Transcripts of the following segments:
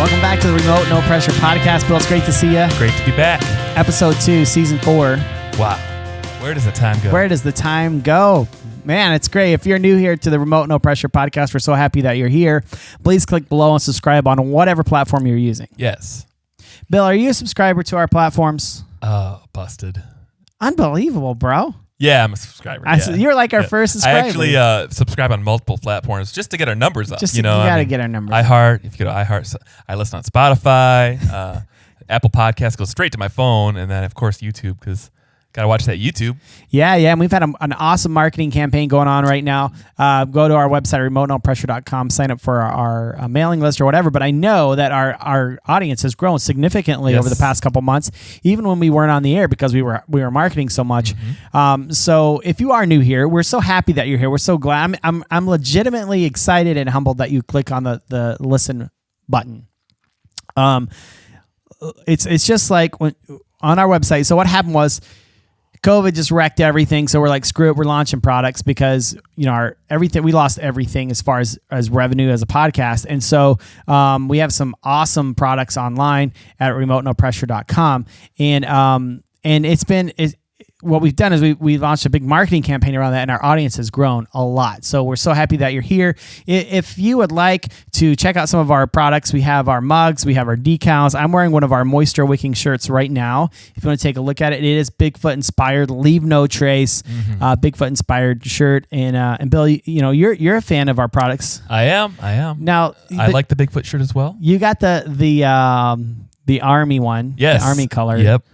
Welcome back to the Remote No Pressure Podcast. Bill, it's great to see you. Great to be back. Episode 2, Season 4. Wow. Where does the time go? Where does the time go? Man, it's great. If you're new here to the Remote No Pressure Podcast, we're so happy that you're here. Please click below and subscribe on whatever platform you're using. Yes. Bill, are you a subscriber to our platforms? Busted. Unbelievable, bro. Yeah, I'm a subscriber. You're like our first subscriber. I actually subscribe on multiple platforms just to get our numbers up. You got to get our numbers up. iHeart. If you go to iHeart, I listen on Spotify. Apple Podcasts goes straight to my phone. And then, of course, YouTube, because got to watch that YouTube. Yeah. And we've had an awesome marketing campaign going on right now. Go to our website, remotenопроpressure.com, sign up for our mailing list or whatever. But I know that our audience has grown significantly over the past couple months, even when we weren't on the air because we were marketing so much. Mm-hmm. So if you are new here, we're so happy that you're here. We're so glad. I'm legitimately excited and humbled that you click on the listen button. It's just like when on our website. So what happened was, COVID just wrecked everything, so we're like, screw it, we're launching products because we lost everything as far as revenue as a podcast, and so we have some awesome products online at remotenopressure.com, and what we've done is we launched a big marketing campaign around that, and our audience has grown a lot. So we're so happy that you're here. If you would like to check out some of our products, we have our mugs, we have our decals. I'm wearing one of our moisture wicking shirts right now. If you want to take a look at it, it is Bigfoot inspired. Leave no trace. Bigfoot inspired shirt. And Bill, you're a fan of our products. I am. Now I like the Bigfoot shirt as well. You got the army one. Yes. The army color. Yep.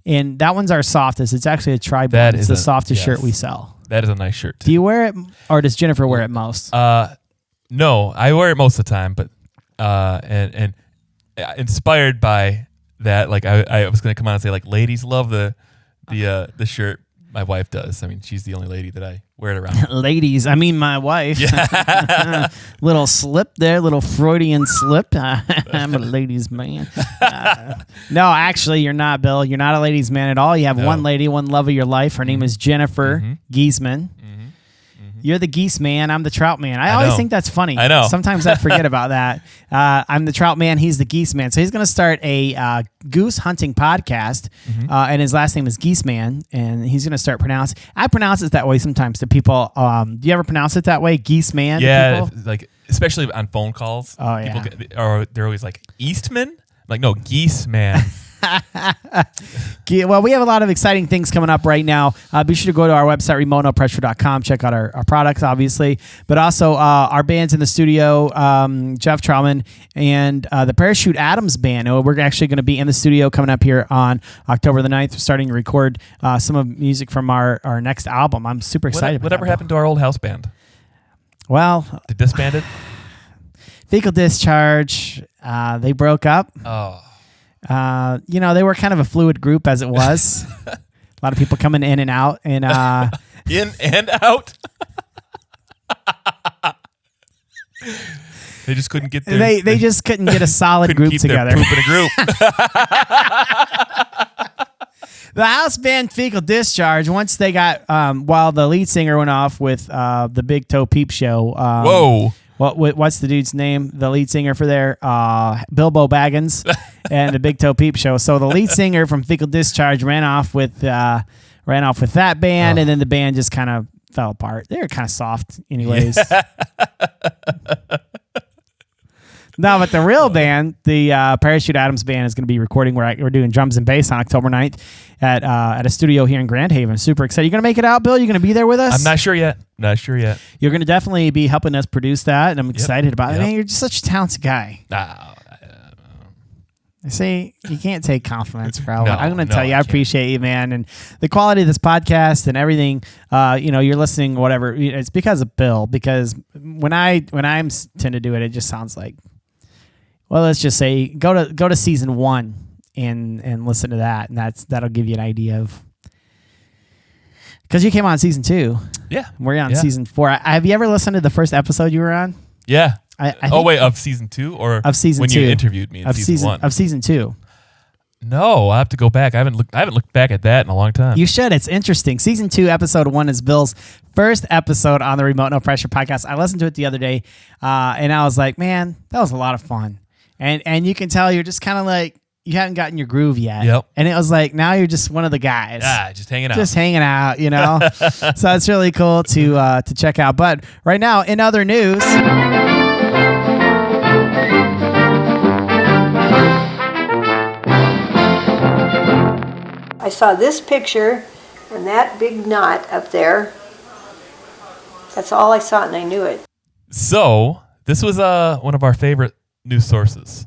And that one's our softest. It's actually a tri-blend. It's the softest shirt we sell. That is a nice shirt, too. Do you wear it, or does Jennifer wear it most? No, I wear it most of the time, but and inspired by that, like I was going to come on and say, like, ladies love the shirt. My wife does. I mean, she's the only lady that I wear it around. Ladies, I mean my wife. Yeah. Little slip there, little Freudian slip. I'm a ladies' man. No, actually, you're not, Bill. You're not a ladies' man at all. You have one lady, one love of your life. Her name is Jennifer Giesman. You're the geese man. I'm the trout man. I always think that's funny. I know. Sometimes I forget about that. I'm the trout man. He's the geese man. So he's going to start a goose hunting podcast, and his last name is Geese Man, and he's going to start pronouncing. I pronounce it that way sometimes to people. Do you ever pronounce it that way, Geese Man? Yeah, like especially on phone calls. Oh yeah. They're always like Eastman. Like, no, Geese Man. Well, we have a lot of exciting things coming up right now. Be sure to go to our website, remotenопроpressure.com, check out our products, obviously, but also our bands in the studio, Jeff Trauman and the Parachute Adams Band. We're actually going to be in the studio coming up here on October the 9th, starting to record some of music from our next album. I'm super excited. Whatever happened to our old house band? Well, they disbanded? Fecal Discharge. They broke up. Oh. They were kind of a fluid group as it was. A lot of people coming in and out, and in and out. They just couldn't get their, they just couldn't get a solid group together. Their poop in a group. The house band Fecal Discharge, once they got while the lead singer went off with the Big Toe Peep Show. Whoa. What's the dude's name? The lead singer for there, Bilbo Baggins, and the Big Toe Peep Show. So the lead singer from Fecal Discharge ran off with that band, and then the band just kind of fell apart. They were kind of soft, anyways. Yeah. No, but the real band, the Parachute Adams Band, is going to be recording. We're doing drums and bass on October 9th at a studio here in Grand Haven. Super excited. You going to make it out, Bill? You going to be there with us? I'm not sure yet. You're going to definitely be helping us produce that, and I'm excited about it. Man, you're just such a talented guy. See, you can't take compliments for all. I'm going to tell you, I appreciate you, man, and the quality of this podcast and everything. You're listening, whatever. It's because of Bill. Because when I tend to do it, it just sounds like. Well, let's just say go to season 1 and listen to that, and that'll give you an idea of, because you came on season 2. Yeah, we're on season 4. Have you ever listened to the first episode you were on? Yeah. Of season 2 or of season when 2? You interviewed me in season 1 of season 2. No, I have to go back. I haven't looked back at that in a long time. You should. It's interesting. Season 2, episode 1 is Bill's first episode on the Remote No Pressure podcast. I listened to it the other day, and I was like, man, that was a lot of fun. and you can tell you're just kind of like you haven't gotten your groove yet. Yep. And it was like now you're just one of the guys. Yeah, just hanging out. Just hanging out, you know. So it's really cool to check out. But right now, in other news. I saw this picture and that big knot up there. That's all I saw, and I knew it. So this was one of our favorite news sources.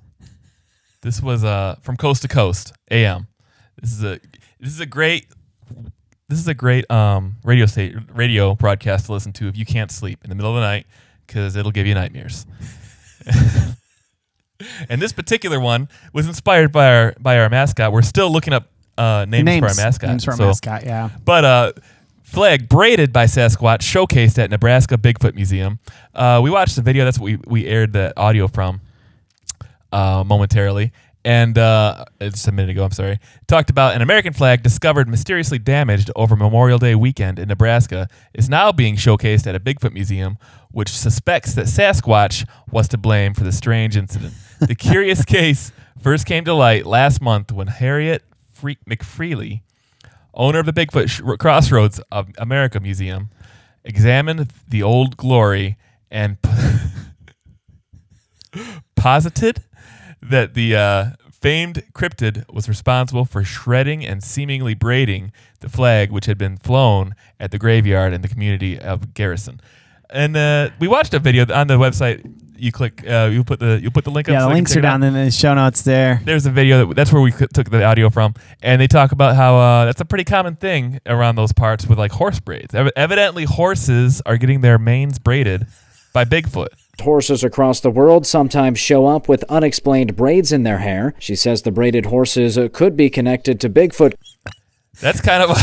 This was from Coast to Coast AM. This is a great radio broadcast to listen to if you can't sleep in the middle of the night because it'll give you nightmares. And this particular one was inspired by our mascot. We're still looking up names for our mascot. Names for our mascot, yeah. But flag braided by Sasquatch showcased at Nebraska Bigfoot Museum. We watched the video. That's what we aired the audio from momentarily. And just a minute ago, I'm sorry. Talked about an American flag discovered mysteriously damaged over Memorial Day weekend in Nebraska is now being showcased at a Bigfoot museum, which suspects that Sasquatch was to blame for the strange incident. The curious case first came to light last month when Harriet McFreely, owner of the Bigfoot Crossroads of America Museum, examined the Old Glory and posited that the famed cryptid was responsible for shredding and seemingly braiding the flag, which had been flown at the graveyard in the community of Garrison. And we watched a video on the website. You click, you put the link up. Yeah, so the links are down in the show notes there. There's a video that's where we took the audio from, and they talk about how that's a pretty common thing around those parts with like horse braids. Evidently, horses are getting their manes braided by Bigfoot. Horses across the world sometimes show up with unexplained braids in their hair. She says the braided horses could be connected to Bigfoot. That's kind of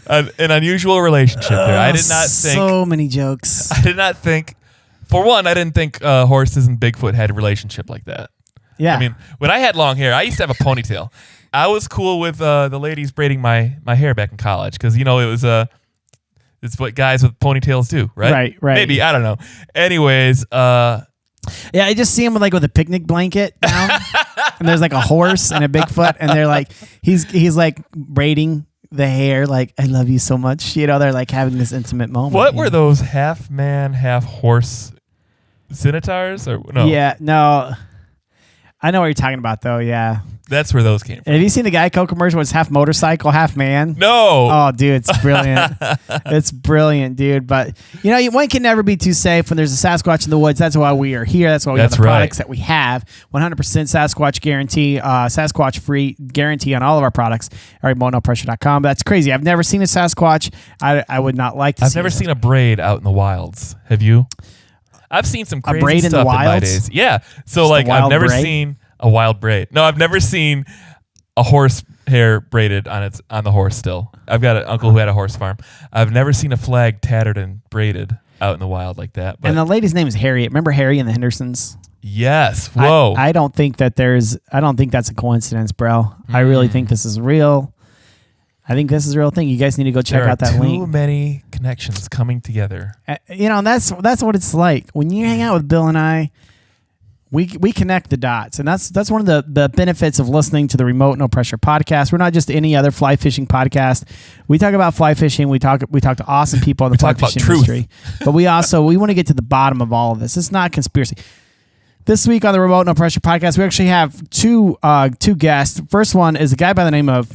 an unusual relationship there. I did not think... So many jokes. I did not think... For one, I didn't think horses and Bigfoot had a relationship like that. Yeah. I mean, when I had long hair, I used to have a ponytail. I was cool with the ladies braiding my hair back in college because, you know, it was it's what guys with ponytails do, right? Right. Maybe, I don't know. Anyways, yeah, I just see him with a picnic blanket down, and there's like a horse and a Bigfoot, and they're like, he's like braiding the hair, like, I love you so much. You know, they're like having this intimate moment. What were those half man, half horse centaurs? Or no? Yeah, no. I know what you're talking about, though, yeah. That's where those came from. Have you seen the Geico commercial where it's half motorcycle, half man? No. Oh, dude, it's brilliant. It's brilliant, dude. But, you know, one can never be too safe when there's a Sasquatch in the woods. That's why we are here. That's why we have the products that we have. 100% Sasquatch guarantee, Sasquatch-free guarantee on all of our products. All right, MonoPressure.com. That's crazy. I've never seen a Sasquatch. I would not like to I've never seen a braid out in the wilds. Have you? I've seen some crazy braid stuff in the wilds? my days. Yeah. So, Just like, I've never braid? seen a wild braid. No, I've never seen a horse hair braided on the horse still. I've got an uncle who had a horse farm. I've never seen a flag tattered and braided out in the wild like that. But and the lady's name is Harriet. Remember Harry and the Hendersons? Yes. Whoa. I don't think that's a coincidence, bro. I really think this is real. I think this is a real thing. You guys need to go check out that link. Too many connections coming together. You know, and that's what it's like when you hang out with Bill and I. We connect the dots, and that's one of the benefits of listening to the Remote No Pressure podcast. We're not just any other fly fishing podcast. We talk about fly fishing. We talk to awesome people in the fly fishing industry. But we want to get to the bottom of all of this. It's not conspiracy. This week on the Remote No Pressure podcast, we actually have two guests. First one is a guy by the name of,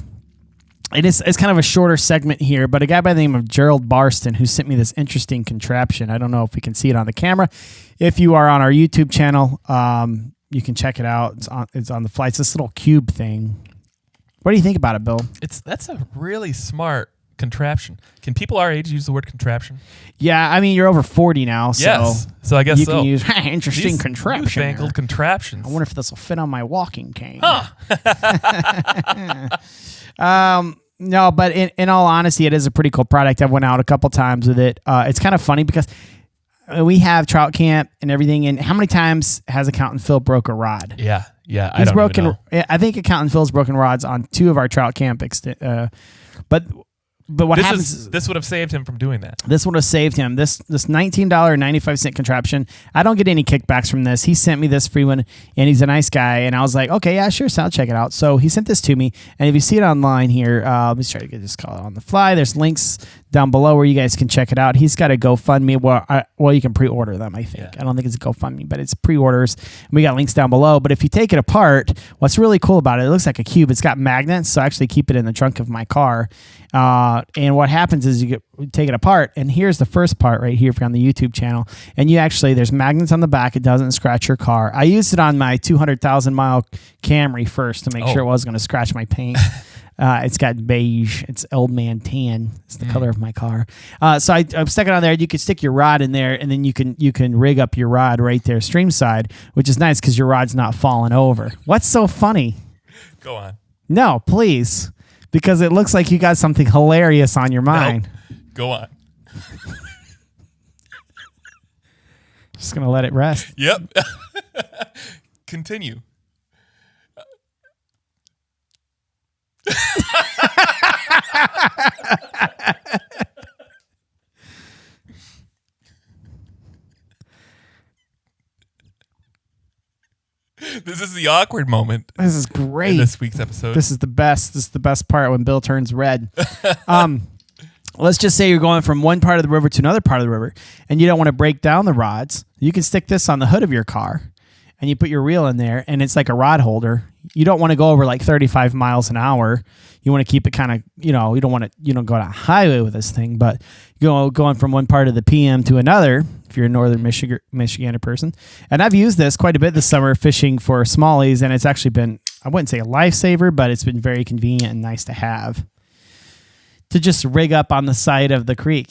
and it's kind of a shorter segment here, but a guy by the name of Gerald Barsten, who sent me this interesting contraption. I don't know if we can see it on the camera. If you are on our YouTube channel, you can check it out. It's on the fly. It's this little cube thing. What do you think about it, Bill? That's a really smart contraption. Can people our age use the word contraption? Yeah, I mean, you're over 40 now, so yes. So I guess you can use interesting contraption. Newfangled contraptions. I wonder if this will fit on my walking cane. Huh. No, but in all honesty, it is a pretty cool product. I've went out a couple times with it. It's kind of funny because we have trout camp and everything. And how many times has Accountant Phil broke a rod? Yeah. He's broken. I think Accountant Phil's broken rods on 2 of our trout camp. But But what happens? This would have saved him from doing that. This would have saved him. This $19.95 contraption. I don't get any kickbacks from this. He sent me this free one, and he's a nice guy. And I was like, okay, yeah, sure, so I'll check it out. So he sent this to me, and if you see it online here, let me try to get this call on the fly. There's links down below where you guys can check it out. He's got a GoFundMe. Well, you can pre-order them, I think. Yeah. I don't think it's a GoFundMe, but it's pre-orders. We got links down below. But if you take it apart, what's really cool about it looks like a cube. It's got magnets, so I actually keep it in the trunk of my car. And what happens is you take it apart, and here's the first part right here if you're on the YouTube channel. And there's magnets on the back. It doesn't scratch your car. I used it on my 200,000 mile Camry first to make sure it wasn't going to scratch my paint. It's got beige. It's old man tan. It's the color of my car. So I stuck it on there. You can stick your rod in there, and then you can rig up your rod right there stream side, which is nice because your rod's not falling over. What's so funny? Go on. No, please. Because it looks like you got something hilarious on your mind. No. Go on. Just going to let it rest. Yep. Continue. This is the awkward moment. This is great. In this week's episode. This is the best. This is the best part when Bill turns red. Let's just say you're going from one part of the river to another part of the river, and you don't want to break down the rods. You can stick this on the hood of your car, and you put your reel in there, and it's like a rod holder. You don't want to go over like 35 miles an hour. You want to keep it kind of, you don't want to, go down a highway with this thing, but going from one part of the PM to another, if you're a northern Michigander person. And I've used this quite a bit this summer fishing for smallies, and it's actually been, I wouldn't say a lifesaver, but it's been very convenient and nice to have. To just rig up on the side of the creek,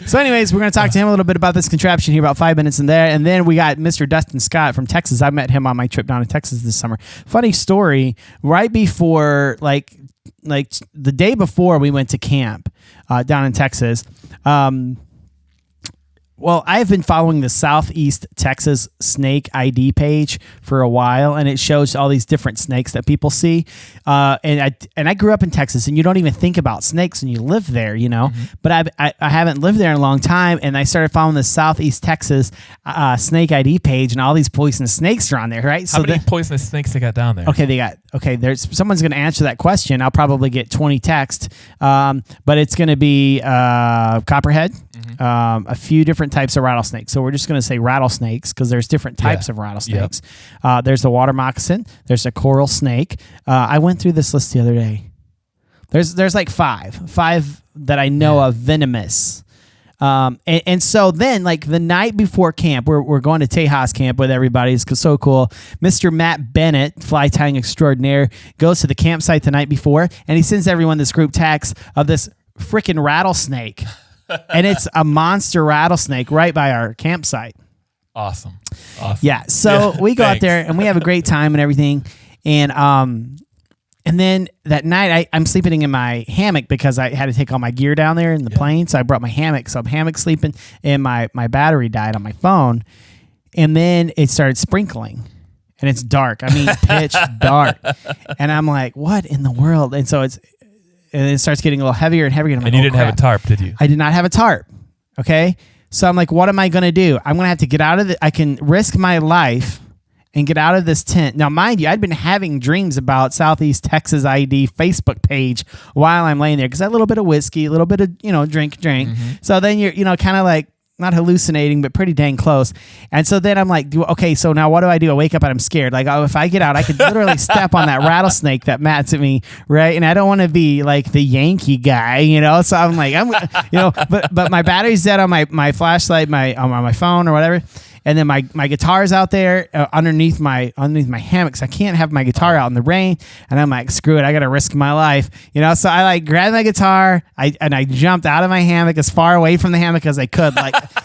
So anyways, we're going to talk to him a little bit about this contraption here, about 5 minutes in there. And then we got Mr. Dustin Scott from Texas. I met him on my trip down to Texas this summer. Funny story, right before, like the day before we went to camp down in Texas, well, I've been following the Southeast Texas Snake ID page for a while, and it shows all these different snakes that people see. And I grew up in Texas, and you don't even think about snakes when you live there, Mm-hmm. But I haven't lived there in a long time, and I started following the Southeast Texas Snake ID page, and all these poisonous snakes are on there, right? How many poisonous snakes they got down there? There's someone's going to answer that question. I'll probably get 20 texts, but it's going to be copperhead, a few different types of rattlesnakes. So we're just going to say rattlesnakes because there's different types of rattlesnakes. Yep. There's the water moccasin. There's a coral snake. I went through this list the other day. There's like five that I know of venomous. And so then, like the night before camp, we're going to Tejas camp with everybody. It's so cool. Mr. Matt Bennett, fly tying extraordinaire, goes to the campsite the night before, and he sends everyone this group text of this freaking rattlesnake. And it's a monster rattlesnake right by our campsite. Awesome. Yeah. So we go out there and we have a great time and everything. And then that night I'm sleeping in my hammock because I had to take all my gear down there in the plane. So I brought my hammock. So I'm hammock sleeping, and my battery died on my phone. And then it started sprinkling. And it's dark. I mean, pitch dark. And I'm like, what in the world? And so and it starts getting a little heavier and heavier. And you didn't have a tarp, did you? I did not have a tarp. Okay. So I'm like, what am I going to do? I'm going to have to get out of I can risk my life and get out of this tent. Now, mind you, I'd been having dreams about Southeast Texas ID Facebook page while I'm laying there because I had a little bit of whiskey, a little bit of, drink. Mm-hmm. So then you're, kind of like, not hallucinating, but pretty dang close. And so then I'm like, okay, so now what do I do? I wake up and I'm scared. Like, if I get out, I could literally step on that rattlesnake that Matt's at me, right? And I don't want to be like the Yankee guy, So I'm like, but my battery's dead on my flashlight, on my phone or whatever. And then my guitar's out there underneath my hammock, so I can't have my guitar out in the rain. And I'm like, screw it, I got to risk my life, So I like grabbed my guitar, I jumped out of my hammock as far away from the hammock as I could,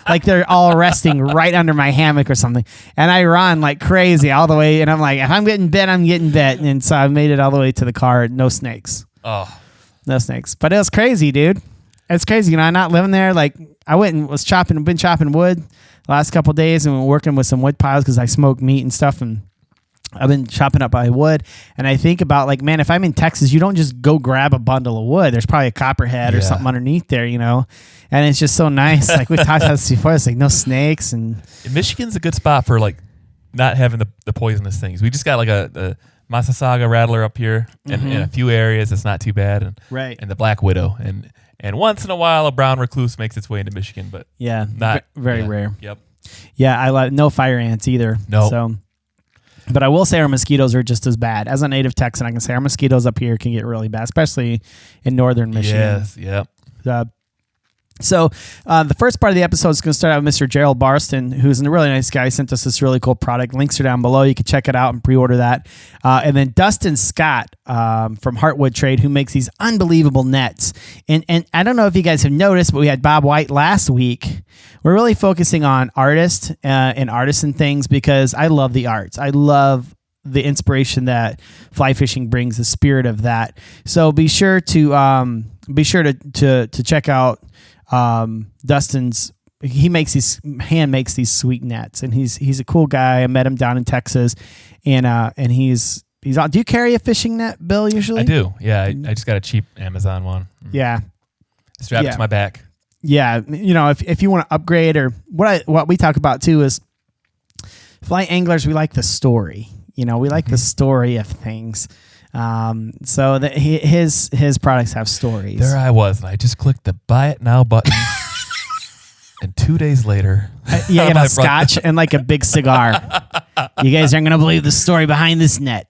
like they're all resting right under my hammock or something. And I run like crazy all the way. And I'm like, if I'm getting bit, I'm getting bit. And so I made it all the way to the car. No snakes. Oh, no snakes. But it was crazy, dude. It's crazy. I'm not living there. Like I been chopping wood last couple of days and working with some wood piles because I smoke meat and stuff, and I've been chopping up my wood, and I think about like, man, if I'm in Texas, you don't just go grab a bundle of wood. There's probably a copperhead or something underneath there, and it's just so nice. Like we talked about this before, it's like no snakes. And Michigan's a good spot for like not having the poisonous things. We just got like a Massasauga rattler up here, and in a few areas it's not too bad, and the black widow, and once in a while a brown recluse makes its way into Michigan, but not very rare. Yep. Yeah, I like no fire ants either. No. So. But I will say our mosquitoes are just as bad. As a native Texan, I can say our mosquitoes up here can get really bad, especially in northern Michigan. Yes, yep. So the first part of the episode is going to start out with Mr. Gerald Barsten, who's a really nice guy. He sent us this really cool product. Links are down below. You can check it out and pre-order that. And then Dustin Scott from Heartwood Trade, who makes these unbelievable nets. And I don't know if you guys have noticed, but we had Bob White last week. We're really focusing on artists and artisan things because I love the arts. I love the inspiration that fly fishing brings, the spirit of that. So be sure to check out Dustin's. He makes these sweet nets, and he's a cool guy. I met him down in Texas, and he's on. Do you carry a fishing net, Bill? Usually, I do. Yeah, I just got a cheap Amazon one. Yeah, strapped to my back. Yeah, if you want to upgrade, or what we talk about too is fly anglers. We like the story. We like the story of things. So that his products have stories. There I was, and I just clicked the buy it now button. And 2 days later, you got a scotch and like a big cigar. You guys aren't going to believe the story behind this net.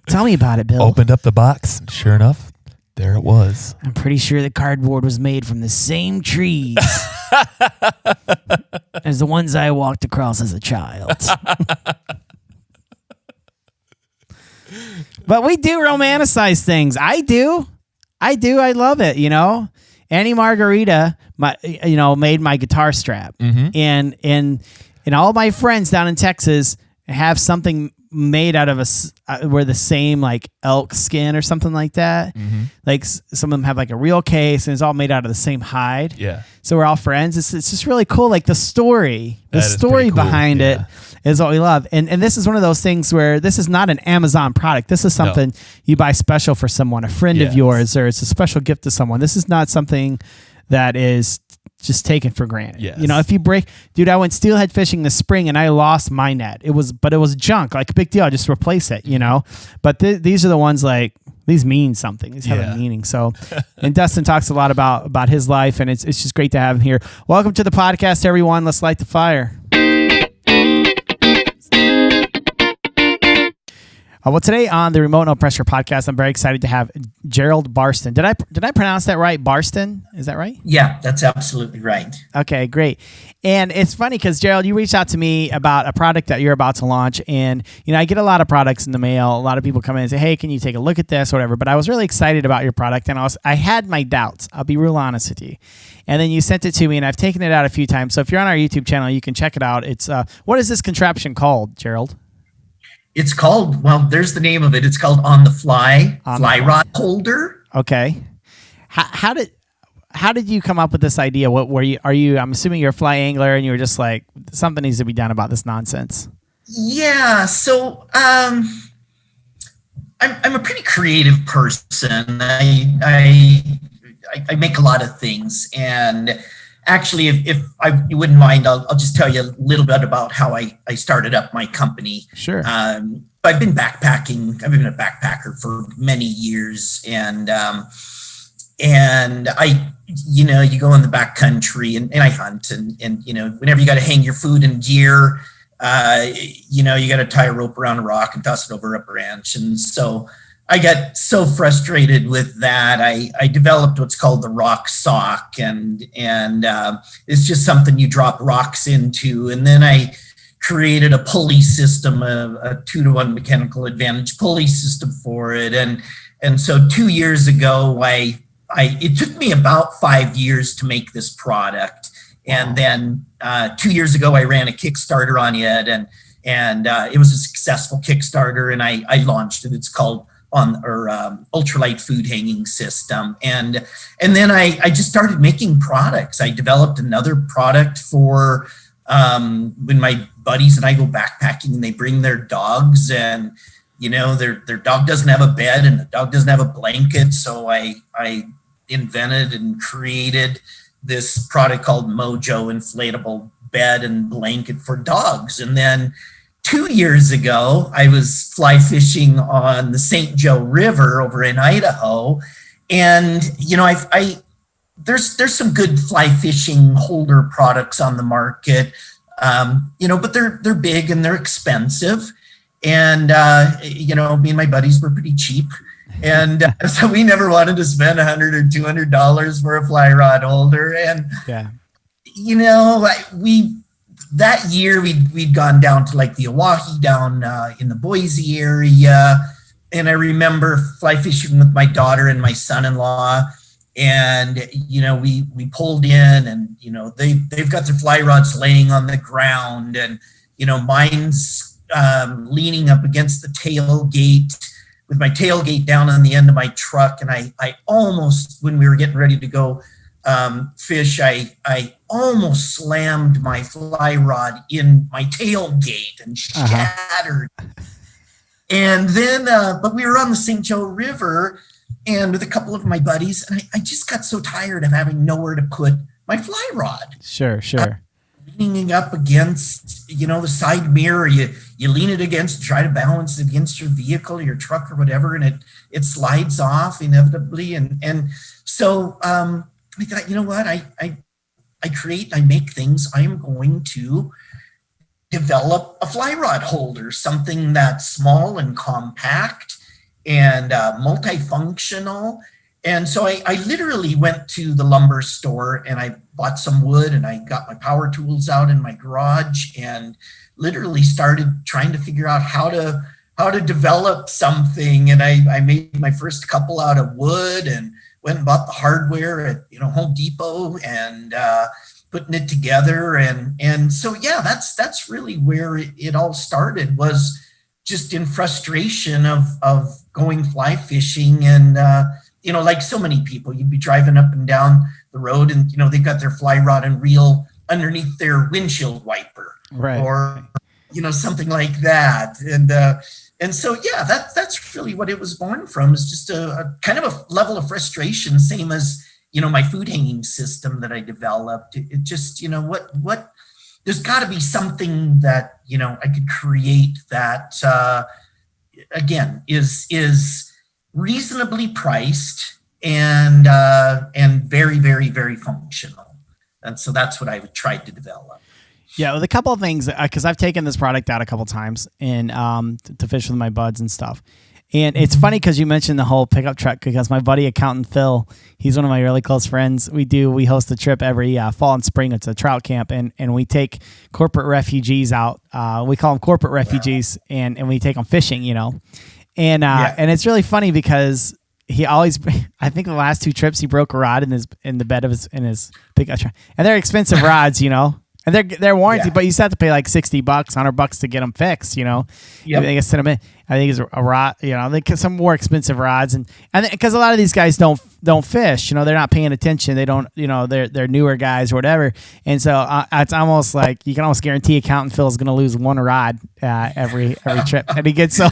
Tell me about it, Bill. Opened up the box, and sure enough, there it was. I'm pretty sure the cardboard was made from the same trees as the ones I walked across as a child. But we do romanticize things. I do. I love it. Annie Margarita, made my guitar strap, and all my friends down in Texas have something made out of we're the same like elk skin or something like that. Like some of them have like a real case, and it's all made out of the same hide. Yeah. So we're all friends. It's just really cool. Like the story behind it is what we love. And this is one of those things where this is not an Amazon product. This is something you buy special for someone, a friend of yours, or it's a special gift to someone. This is not something that is just taken for granted. Yes. If you dude, I went steelhead fishing this spring and I lost my net. It was junk, like a big deal. I just replace it, But these are the ones like, these mean something. These have a meaning. So, and Dustin talks a lot about his life, and it's just great to have him here. Welcome to the podcast, everyone. Let's light the fire. Well, today on the Remote No Pressure podcast, I'm very excited to have Gerald Barsten. Did I pronounce that right? Barsten? Is that right? Yeah, that's absolutely right. Okay, great. And it's funny because, Gerald, you reached out to me about a product that you're about to launch. And, I get a lot of products in the mail. A lot of people come in and say, hey, can you take a look at this or whatever? But I was really excited about your product, and I had my doubts. I'll be real honest with you. And then you sent it to me, and I've taken it out a few times. So if you're on our YouTube channel, you can check it out. It's what is this contraption called, Gerald? It's called, there's the name of it. It's called On the Fly Rod Holder. Okay. How did you come up with this idea? What were you? I'm assuming you're a fly angler, and you were just like, something needs to be done about this nonsense. Yeah. So I'm a pretty creative person. I make a lot of things, and actually, if you wouldn't mind, I'll just tell you a little bit about how I started up my company. Sure. I've been backpacking. I've been a backpacker for many years, and I, you go in the backcountry and I hunt, and whenever you got to hang your food and gear, you got to tie a rope around a rock and toss it over a branch, and so I got so frustrated with that. I developed what's called the rock sock, and it's just something you drop rocks into. And then I created a pulley system, a 2-to-1 mechanical advantage pulley system for it. And so 2 years ago, it took me about 5 years to make this product. And then 2 years ago, I ran a Kickstarter on it, and it was a successful Kickstarter, and I launched it. It's called ultralight food hanging system. And then I just started making products. I developed another product for when my buddies and I go backpacking and they bring their dogs, and their dog doesn't have a bed and the dog doesn't have a blanket, so I invented and created this product called Mojo inflatable bed and blanket for dogs. And then 2 years ago, I was fly fishing on the St. Joe River over in Idaho, and there's some good fly fishing holder products on the market, but they're big and they're expensive. And, me and my buddies were pretty cheap. And so we never wanted to spend $100 or $200 for a fly rod holder. And, that year we'd gone down to like the Oahe down in the Boise area. And I remember fly fishing with my daughter and my son-in-law. And, we pulled in, and, they've got their fly rods laying on the ground, and, mine's leaning up against the tailgate with my tailgate down on the end of my truck. And I almost, when we were getting ready to go fish, I almost slammed my fly rod in my tailgate and shattered. And then, but we were on the St. Joe River and with a couple of my buddies, and I just got so tired of having nowhere to put my fly rod. Sure. Leaning up against, the side mirror, you lean it against, try to balance it against your vehicle, your truck or whatever, and it slides off inevitably. And so I thought, you know what, I make things. I am going to develop a fly rod holder, something that's small and compact and multifunctional. And so I literally went to the lumber store and I bought some wood, and I got my power tools out in my garage and literally started trying to figure out how to develop something. And I made my first couple out of wood and went and bought the hardware at Home Depot and putting it together. And so that's really where it all started, was just in frustration of going fly fishing. And like so many people, you'd be driving up and down the road and, they've got their fly rod and reel underneath their windshield wiper, right, or, something like that. And so, that's really what it was born from, is just a kind of a level of frustration, same as, my food hanging system that I developed. It just, what there's got to be something that, I could create that, again, is reasonably priced and very, very, very functional. And so that's what I tried to develop. Yeah, with a couple of things, because I've taken this product out a couple times and to fish with my buds and stuff. And it's funny because you mentioned the whole pickup truck, because my buddy accountant Phil, he's one of my really close friends. We host a trip every fall and spring. It's a trout camp, and we take corporate refugees out. We call them corporate refugees, and we take them fishing, And it's really funny because he always, I think the last two trips he broke a rod in the bed of his pickup truck, and they're expensive rods, and they're warranty, but you still have to pay like $60, $100 to get them fixed, Yep. I think it's a rod, they get some more expensive rods, and because a lot of these guys don't fish, they're not paying attention, they don't, they're newer guys or whatever, and so it's almost like you can almost guarantee accountant Phil is going to lose one rod every trip, and he gets so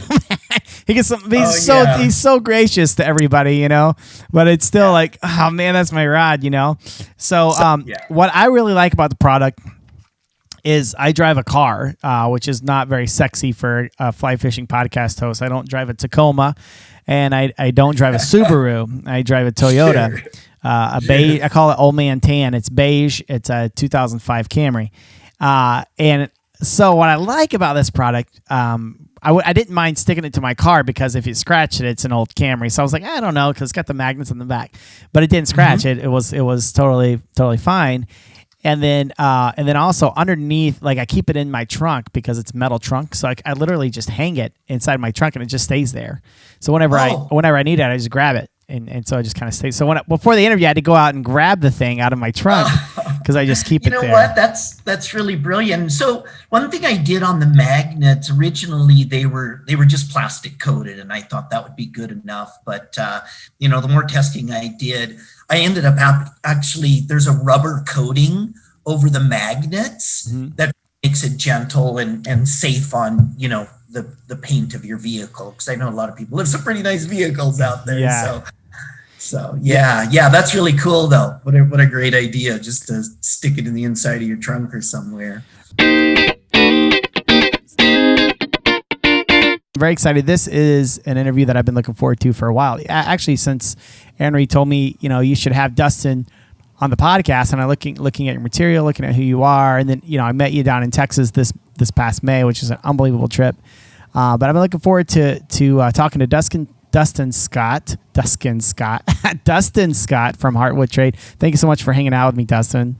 he's so gracious to everybody, but it's still like, oh man, that's my rod, So what I really like about the product is I drive a car, which is not very sexy for a fly fishing podcast host. I don't drive a Tacoma, and I don't drive a Subaru. I drive a Toyota, beige. I call it Old Man Tan. It's beige. It's a 2005 Camry, and so what I like about this product, I didn't mind sticking it to my car, because if you scratch it, it's an old Camry. So I was like, I don't know, because it's got the magnets on the back, but it didn't scratch it. It was totally fine. And then also underneath, like I keep it in my trunk because it's a metal trunk. So I literally just hang it inside my trunk and it just stays there. So whenever I need it, I just grab it. And so I just kind of stay. So before the interview, I had to go out and grab the thing out of my trunk because I just keep it there. You know what? That's really brilliant. So one thing I did on the magnets, originally they were just plastic coated, and I thought that would be good enough. But the more testing I did, I ended up actually, there's a rubber coating over the magnets that makes it gentle and safe on, the paint of your vehicle. Because I know a lot of people have some pretty nice vehicles out there. Yeah. So yeah, that's really cool though. What a great idea, just to stick it in the inside of your trunk or somewhere. Very excited. This is an interview that I've been looking forward to for a while. Actually, since Henry told me, you should have Dustin on the podcast, and I'm looking at your material, looking at who you are, and then I met you down in Texas this past May, which is an unbelievable trip. But I've been looking forward to talking to Dustin Scott from Heartwood Trade. Thank you so much for hanging out with me, Dustin.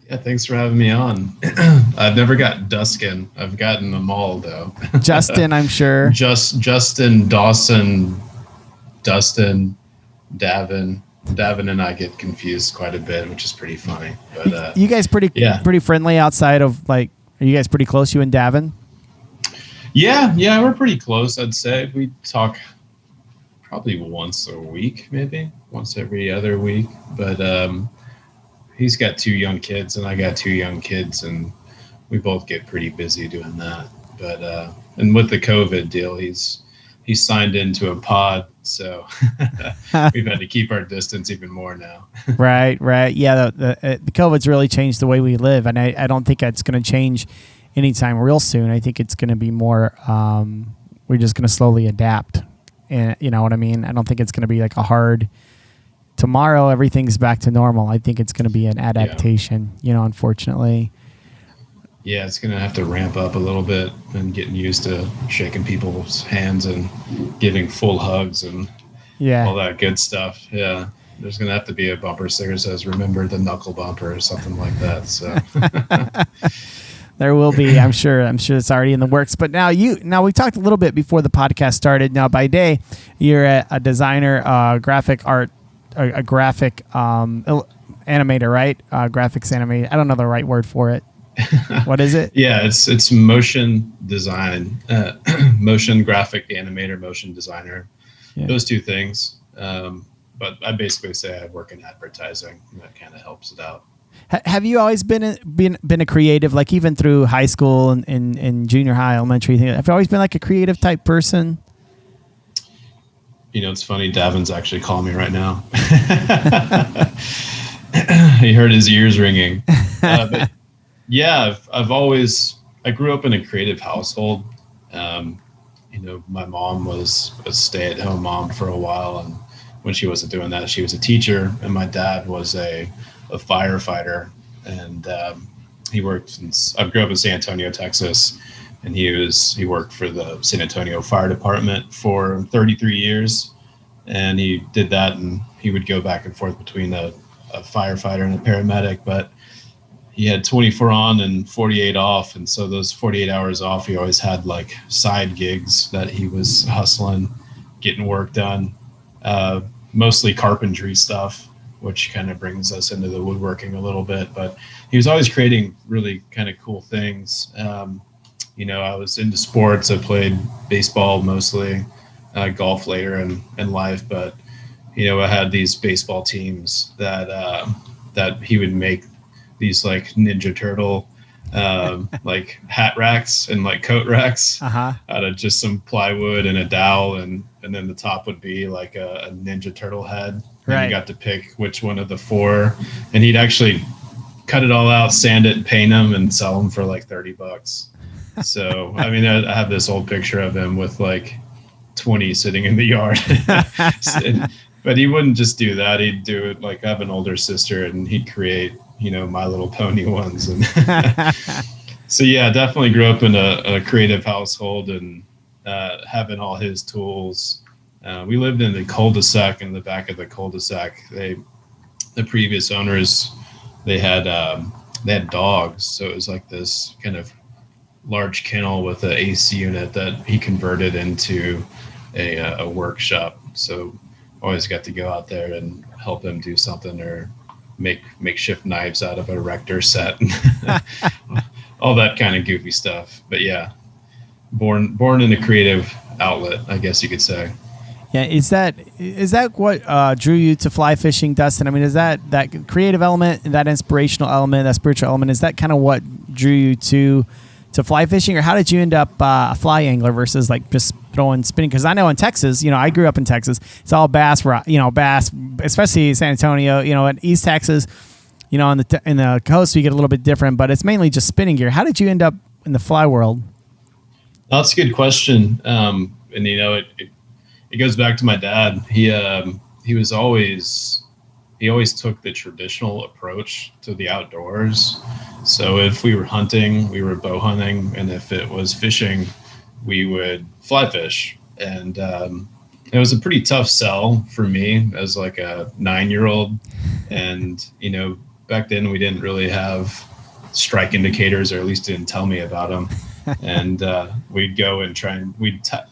Yeah, thanks for having me on. I've never got Duskin. I've gotten them all, though. Justin, I'm sure. Justin, Dawson, Dustin, Davin. Davin and I get confused quite a bit, which is pretty funny. But you guys pretty friendly outside of, like, are you guys pretty close, you and Davin? Yeah, we're pretty close, I'd say. We talk probably once a week, maybe once every other week. But he's got 2 young kids and I got 2 young kids, and we both get pretty busy doing that. But and with the COVID deal, he's signed into a pod, so we've had to keep our distance even more now. Right. Yeah, the COVID's really changed the way we live, and I don't think that's going to change anytime real soon. I think it's going to be more, we're just going to slowly adapt. And you know what I mean? I don't think it's going to be like a hard, tomorrow everything's back to normal. I think it's going to be an adaptation, unfortunately. Yeah, it's going to have to ramp up a little bit and getting used to shaking people's hands and giving full hugs and all that good stuff. Yeah, there's going to have to be a bumper sticker that says, remember the knuckle bumper or something like that. So there will be, I'm sure it's already in the works. But now we talked a little bit before the podcast started. Now by day, you're a designer, graphic art, a graphic animator, right? Graphics animator. I don't know the right word for it. What is it? Yeah, it's motion design, motion graphic animator, motion designer, those 2 things. But I basically say I work in advertising, and that kind of helps it out. Have you always been a creative, like even through high school and junior high, elementary? Have you always been like a creative type person? It's funny. Davin's actually calling me right now. He heard his ears ringing. But yeah, I grew up in a creative household. My mom was a stay-at-home mom for a while, and when she wasn't doing that, she was a teacher, and my dad was a firefighter, and he worked I grew up in San Antonio, Texas, and he worked for the San Antonio Fire Department for 33 years, and he did that, and he would go back and forth between a firefighter and a paramedic, but he had 24 on and 48 off, and so those 48 hours off, he always had like side gigs that he was hustling, getting work done, mostly carpentry stuff, which kind of brings us into the woodworking a little bit. But he was always creating really kind of cool things. I was into sports. I played baseball mostly, golf later in life. But, I had these baseball teams that he would make these like Ninja Turtle, like hat racks and like coat racks out of just some plywood and a dowel. And then the top would be like a Ninja Turtle head. And you got to pick which one of the 4, and he'd actually cut it all out, sand it, paint them, and sell them for like $30. So, I mean, I have this old picture of him with like 20 sitting in the yard. But he wouldn't just do that. He'd do it like, I have an older sister, and he'd create, My Little Pony ones. And so, yeah, definitely grew up in a creative household and having all his tools. We lived in the cul-de-sac. In the back of the cul-de-sac, the previous owners, they had dogs, so it was like this kind of large kennel with an AC unit that he converted into a workshop. So always got to go out there and help him do something, or make makeshift knives out of a Rector set, all that kind of goofy stuff. But yeah, born in a creative outlet, I guess you could say. Yeah, is that what drew you to fly fishing, Dustin? I mean, is that creative element, that inspirational element, that spiritual element, is that kind of what drew you to fly fishing, or how did you end up a fly angler versus like just throwing spinning? Because I know in Texas, I grew up in Texas, it's all bass, bass, especially San Antonio, in East Texas, in the coast you get a little bit different, but it's mainly just spinning gear. How did you end up in the fly world? That's a good question. And it goes back to my dad. He always took the traditional approach to the outdoors. So if we were hunting, we were bow hunting, and if it was fishing, we would fly fish. And it was a pretty tough sell for me as like a 9-year-old. And back then we didn't really have strike indicators, or at least didn't tell me about them. And we'd go and try and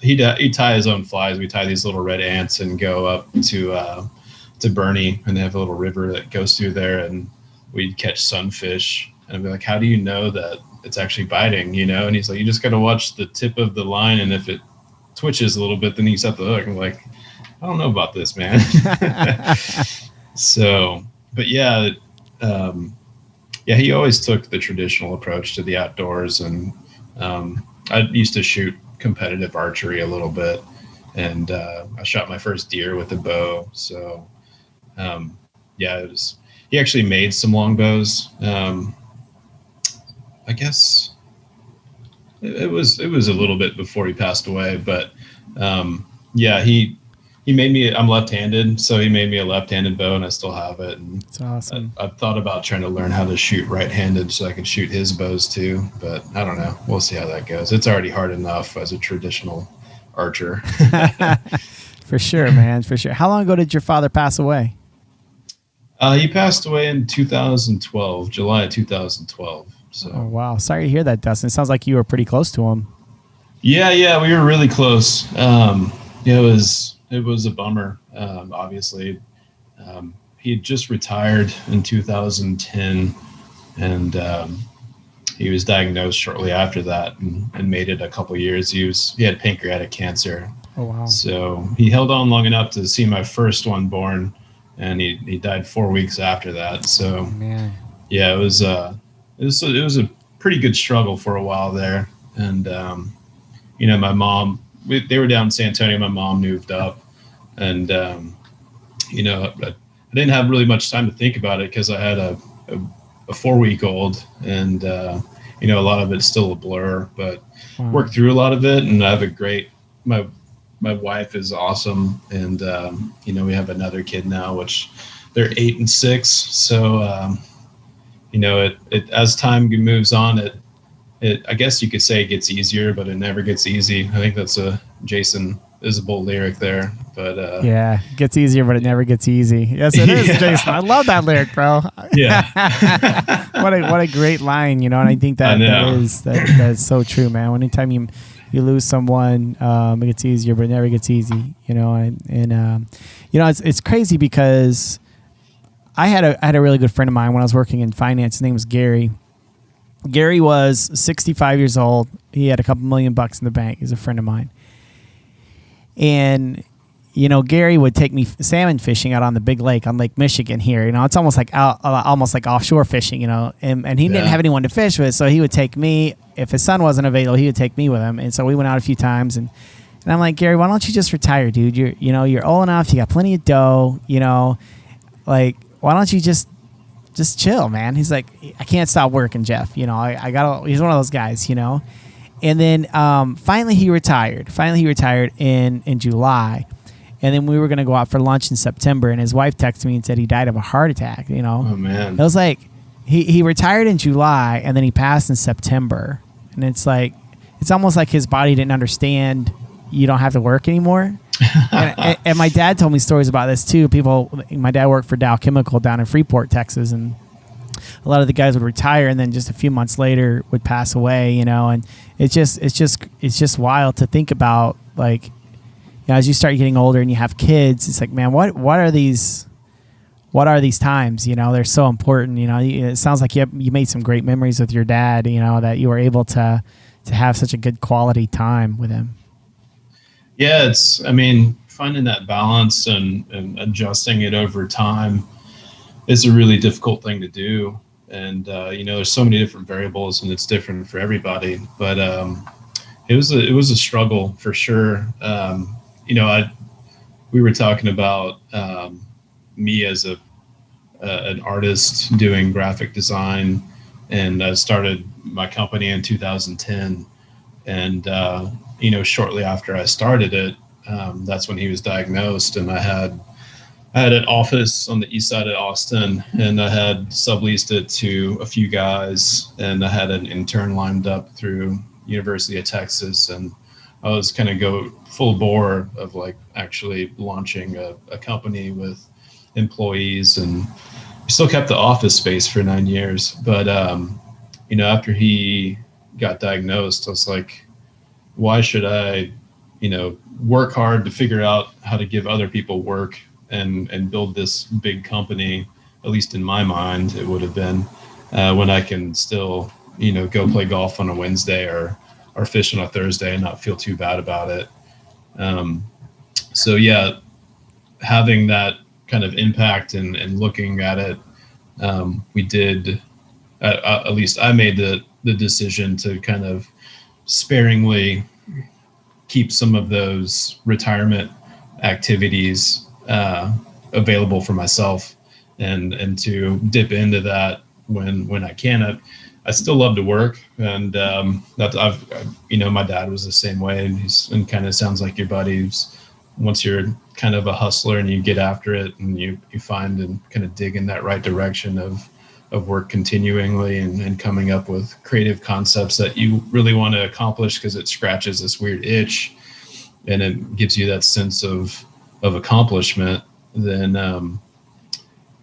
he'd tie his own flies. We tie these little red ants and go up to Bernie, and they have a little river that goes through there, and we'd catch sunfish. And I'd be like, how do you know that it's actually biting? And he's like, you just got to watch the tip of the line, and if it twitches a little bit, then you set the hook. I'm like, I don't know about this, man. So, but yeah, he always took the traditional approach to the outdoors. And I used to shoot competitive archery a little bit, and I shot my first deer with a bow. So he actually made some longbows. I guess it was a little bit before he passed away, but he made me. I'm left-handed, so he made me a left-handed bow, and I still have it. And it's awesome. I've thought about trying to learn how to shoot right-handed so I can shoot his bows too, but I don't know. We'll see how that goes. It's already hard enough as a traditional archer. For sure, man. For sure. How long ago did your father pass away? He passed away in 2012, July of 2012. So. Oh, wow. Sorry to hear that, Dustin. It sounds like you were pretty close to him. Yeah, we were really close. It was a bummer. Obviously, he had just retired in 2010, and he was diagnosed shortly after that, and made it a couple years. He had pancreatic cancer. Oh, wow. So he held on long enough to see my first one born, and he died 4 weeks after that. So, man. Yeah, it was a pretty good struggle for a while there. And, my mom, they were down in San Antonio. My mom moved up, and, I didn't have really much time to think about it because I had a 4-week-old, and, a lot of it's still a blur, but worked through a lot of it. And I have my wife is awesome. And, we have another kid now, which they're 8 and 6. So, it as time moves on, it I guess you could say it gets easier, but it never gets easy. I think that's a Jason Isbell lyric there. But yeah, it gets easier, but it never gets easy. Yes, it is, Jason. I love that lyric, bro. Yeah. what a great line, and I think that is so true, man. Anytime you lose someone, it gets easier, but it never gets easy, it's crazy because I had a really good friend of mine when I was working in finance. His name was Gary. Gary was 65 years old. He had a couple $1 million in the bank. He's a friend of mine. And, Gary would take me salmon fishing out on the big lake on Lake Michigan here. It's almost like offshore fishing, and he didn't have anyone to fish with. So he would take me. If his son wasn't available, he would take me with him. And so we went out a few times, and I'm like, Gary, why don't you just retire, dude? You're old enough. You got plenty of dough, why don't you just chill, man? He's like, I can't stop working, Jeff. He's one of those guys, And then finally he retired. In July. And then we were going to go out for lunch in September, and his wife texted me and said he died of a heart attack, Oh, man. It was like he retired in July, and then he passed in September. And it's almost like his body didn't understand you don't have to work anymore. and my dad told me stories about this too. My dad worked for Dow Chemical down in Freeport, Texas, and a lot of the guys would retire and then just a few months later would pass away, and it's just wild to think about, as you start getting older and you have kids, it's like, man, what are these times? They're so important. It sounds like you made some great memories with your dad, that you were able to have such a good quality time with him. Yeah, finding that balance and adjusting it over time is a really difficult thing to do. And, there's so many different variables and it's different for everybody, but, it was a struggle for sure. We were talking about, me as an artist doing graphic design, and I started my company in 2010. And, shortly after I started it, that's when he was diagnosed, and I had an office on the east side of Austin, and I had subleased it to a few guys, and I had an intern lined up through University of Texas, and I was kind of go full bore of like actually launching a company with employees, and we still kept the office space for 9 years. But, after he got diagnosed, I was like, why should I, work hard to figure out how to give other people work and build this big company, at least in my mind, it would have been, when I can still, go play golf on a Wednesday or fish on a Thursday and not feel too bad about it. So yeah, having that kind of impact and looking at it, we did, at least I made the decision to kind of sparingly keep some of those retirement activities available for myself, and to dip into that when I can. I still love to work, and my dad was the same way, and kind of sounds like your buddies. Once you're kind of a hustler and you get after it, and you find and kind of dig in that right direction of work continually and coming up with creative concepts that you really want to accomplish, because it scratches this weird itch and it gives you that sense of accomplishment, then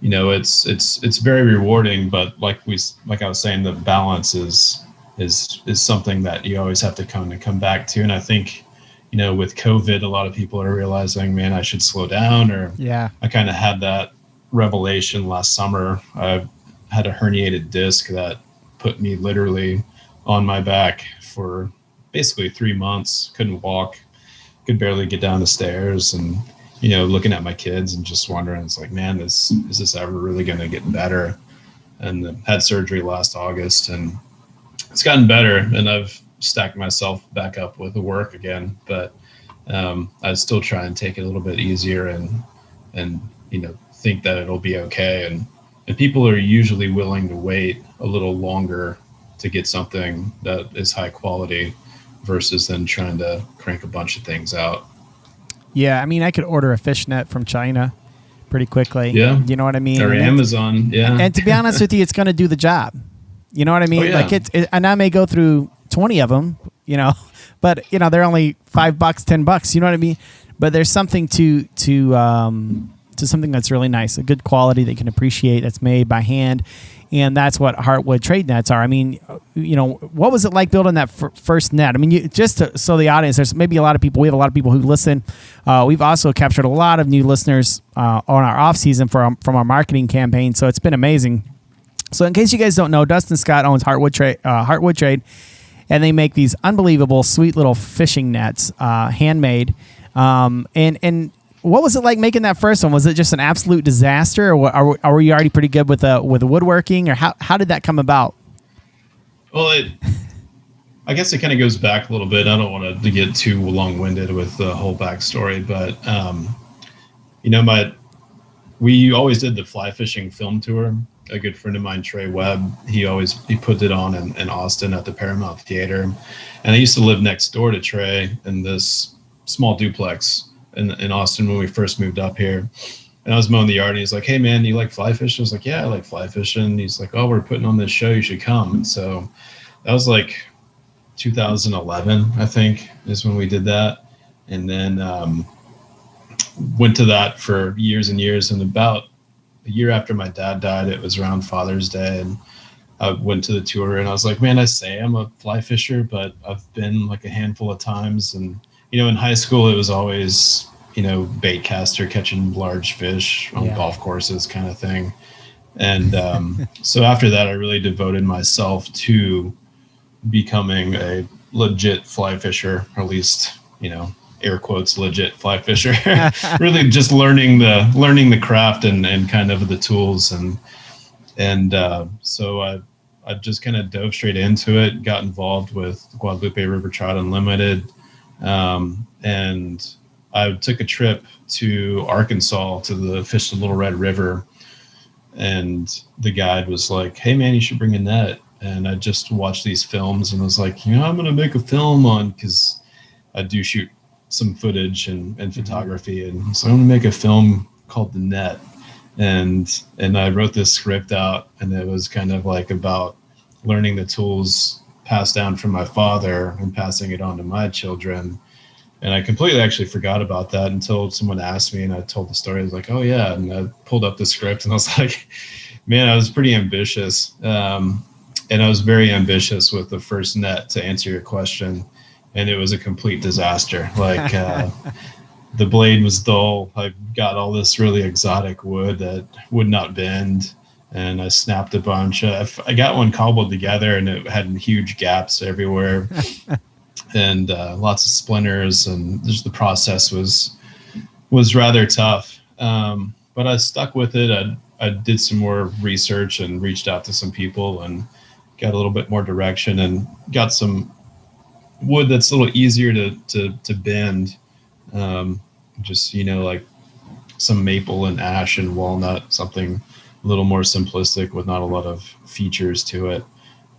it's very rewarding. But like I was saying, the balance is something that you always have to come back to. And I think, with COVID, a lot of people are realizing, man, I should slow down. Or yeah, I kind of had that revelation last summer. I had a herniated disc that put me literally on my back for basically 3 months. Couldn't walk, could barely get down the stairs, and looking at my kids and just wondering, it's like, man, is this ever really going to get better? And had surgery last August, and it's gotten better, and I've stacked myself back up with the work again. But I still try and take it a little bit easier and think that it'll be okay. And people are usually willing to wait a little longer to get something that is high quality versus then trying to crank a bunch of things out. Yeah, I mean, I could order a fish net from China pretty quickly. Yeah. You know what I mean? Or Amazon, yeah. And to be honest with you, it's going to do the job. You know what I mean? Oh, yeah. Like and I may go through 20 of them, but they're only $5, $10, you know what I mean? But there's something to something that's really nice, a good quality that you can appreciate, that's made by hand. And that's what Heartwood trade nets are. I mean, what was it like building that first net? I mean, so the audience, there's maybe we have a lot of people who listen. We've also captured a lot of new listeners on our off season from our marketing campaign. So it's been amazing. So in case you guys don't know, Dustin Scott owns Heartwood Trade, and they make these unbelievable, sweet little fishing nets, handmade. And what was it like making that first one? Was it just an absolute disaster, or were you already pretty good with the woodworking, or how did that come about? Well, I guess it kind of goes back a little bit. I don't want to get too long-winded with the whole backstory, but we always did the fly fishing film tour. A good friend of mine, Trey Webb, he put it on in Austin at the Paramount Theater, and I used to live next door to Trey in this small duplex in Austin when we first moved up here. And I was mowing the yard, and he's like, "Hey man, you like fly fishing?" I was like, "Yeah, I like fly fishing." And he's like, "Oh, we're putting on this show, you should come." And so that was like 2011, I think, is when we did that. And then went to that for years and years. And about a year after my dad died, it was around Father's Day, and I went to the tour, and I was like, man, I say I'm a fly fisher, but I've been like a handful of times. And in high school, it was always, bait caster, catching large fish on golf courses kind of thing. And so after that, I really devoted myself to becoming a legit fly fisher, or at least, air quotes legit fly fisher. Really just learning the craft and kind of the tools and so I just kind of dove straight into it, got involved with Guadalupe River Trout Unlimited, and I took a trip to Arkansas to fish the Little Red River, and the guide was like, "Hey man, you should bring a net." And I just watched these films and was like, I'm going to make a film because I do shoot some footage and photography. And so I'm going to make a film called The Net. And I wrote this script out, and it was kind of like about learning the tools passed down from my father and passing it on to my children. And I completely actually forgot about that until someone asked me, and I told the story. I was like, oh yeah. And I pulled up the script and I was like, man, I was pretty ambitious. And I was very ambitious with the first net, to answer your question. And it was a complete disaster. Like the blade was dull. I got all this really exotic wood that would not bend. And I snapped a bunch. I got one cobbled together, and it had huge gaps everywhere. And lots of splinters, and just the process was rather tough. But I stuck with it. I did some more research and reached out to some people and got a little bit more direction and got some wood that's a little easier to bend. Just, like some maple and ash and walnut, something a little more simplistic with not a lot of features to it.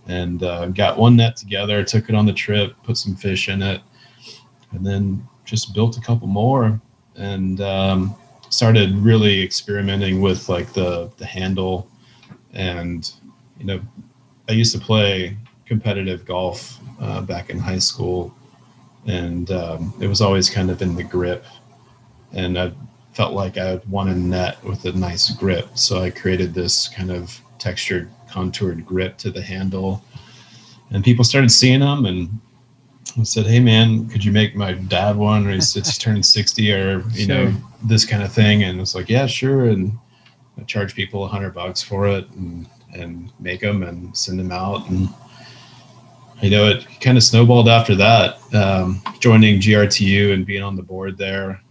And got one net together, took it on the trip, put some fish in it, and then just built a couple more and started really experimenting with like the handle. And, I used to play competitive golf back in high school, and it was always kind of in the grip. And I felt like I wanted a net with a nice grip. So I created this kind of textured, contoured grip to the handle. And people started seeing them, and I said, hey man, could you make my dad one? Or he's turning 60, or, this kind of thing. And it's like, yeah, sure. And I charge people $100 for it and make them and send them out. And, it kind of snowballed after that, joining GRTU and being on the board there,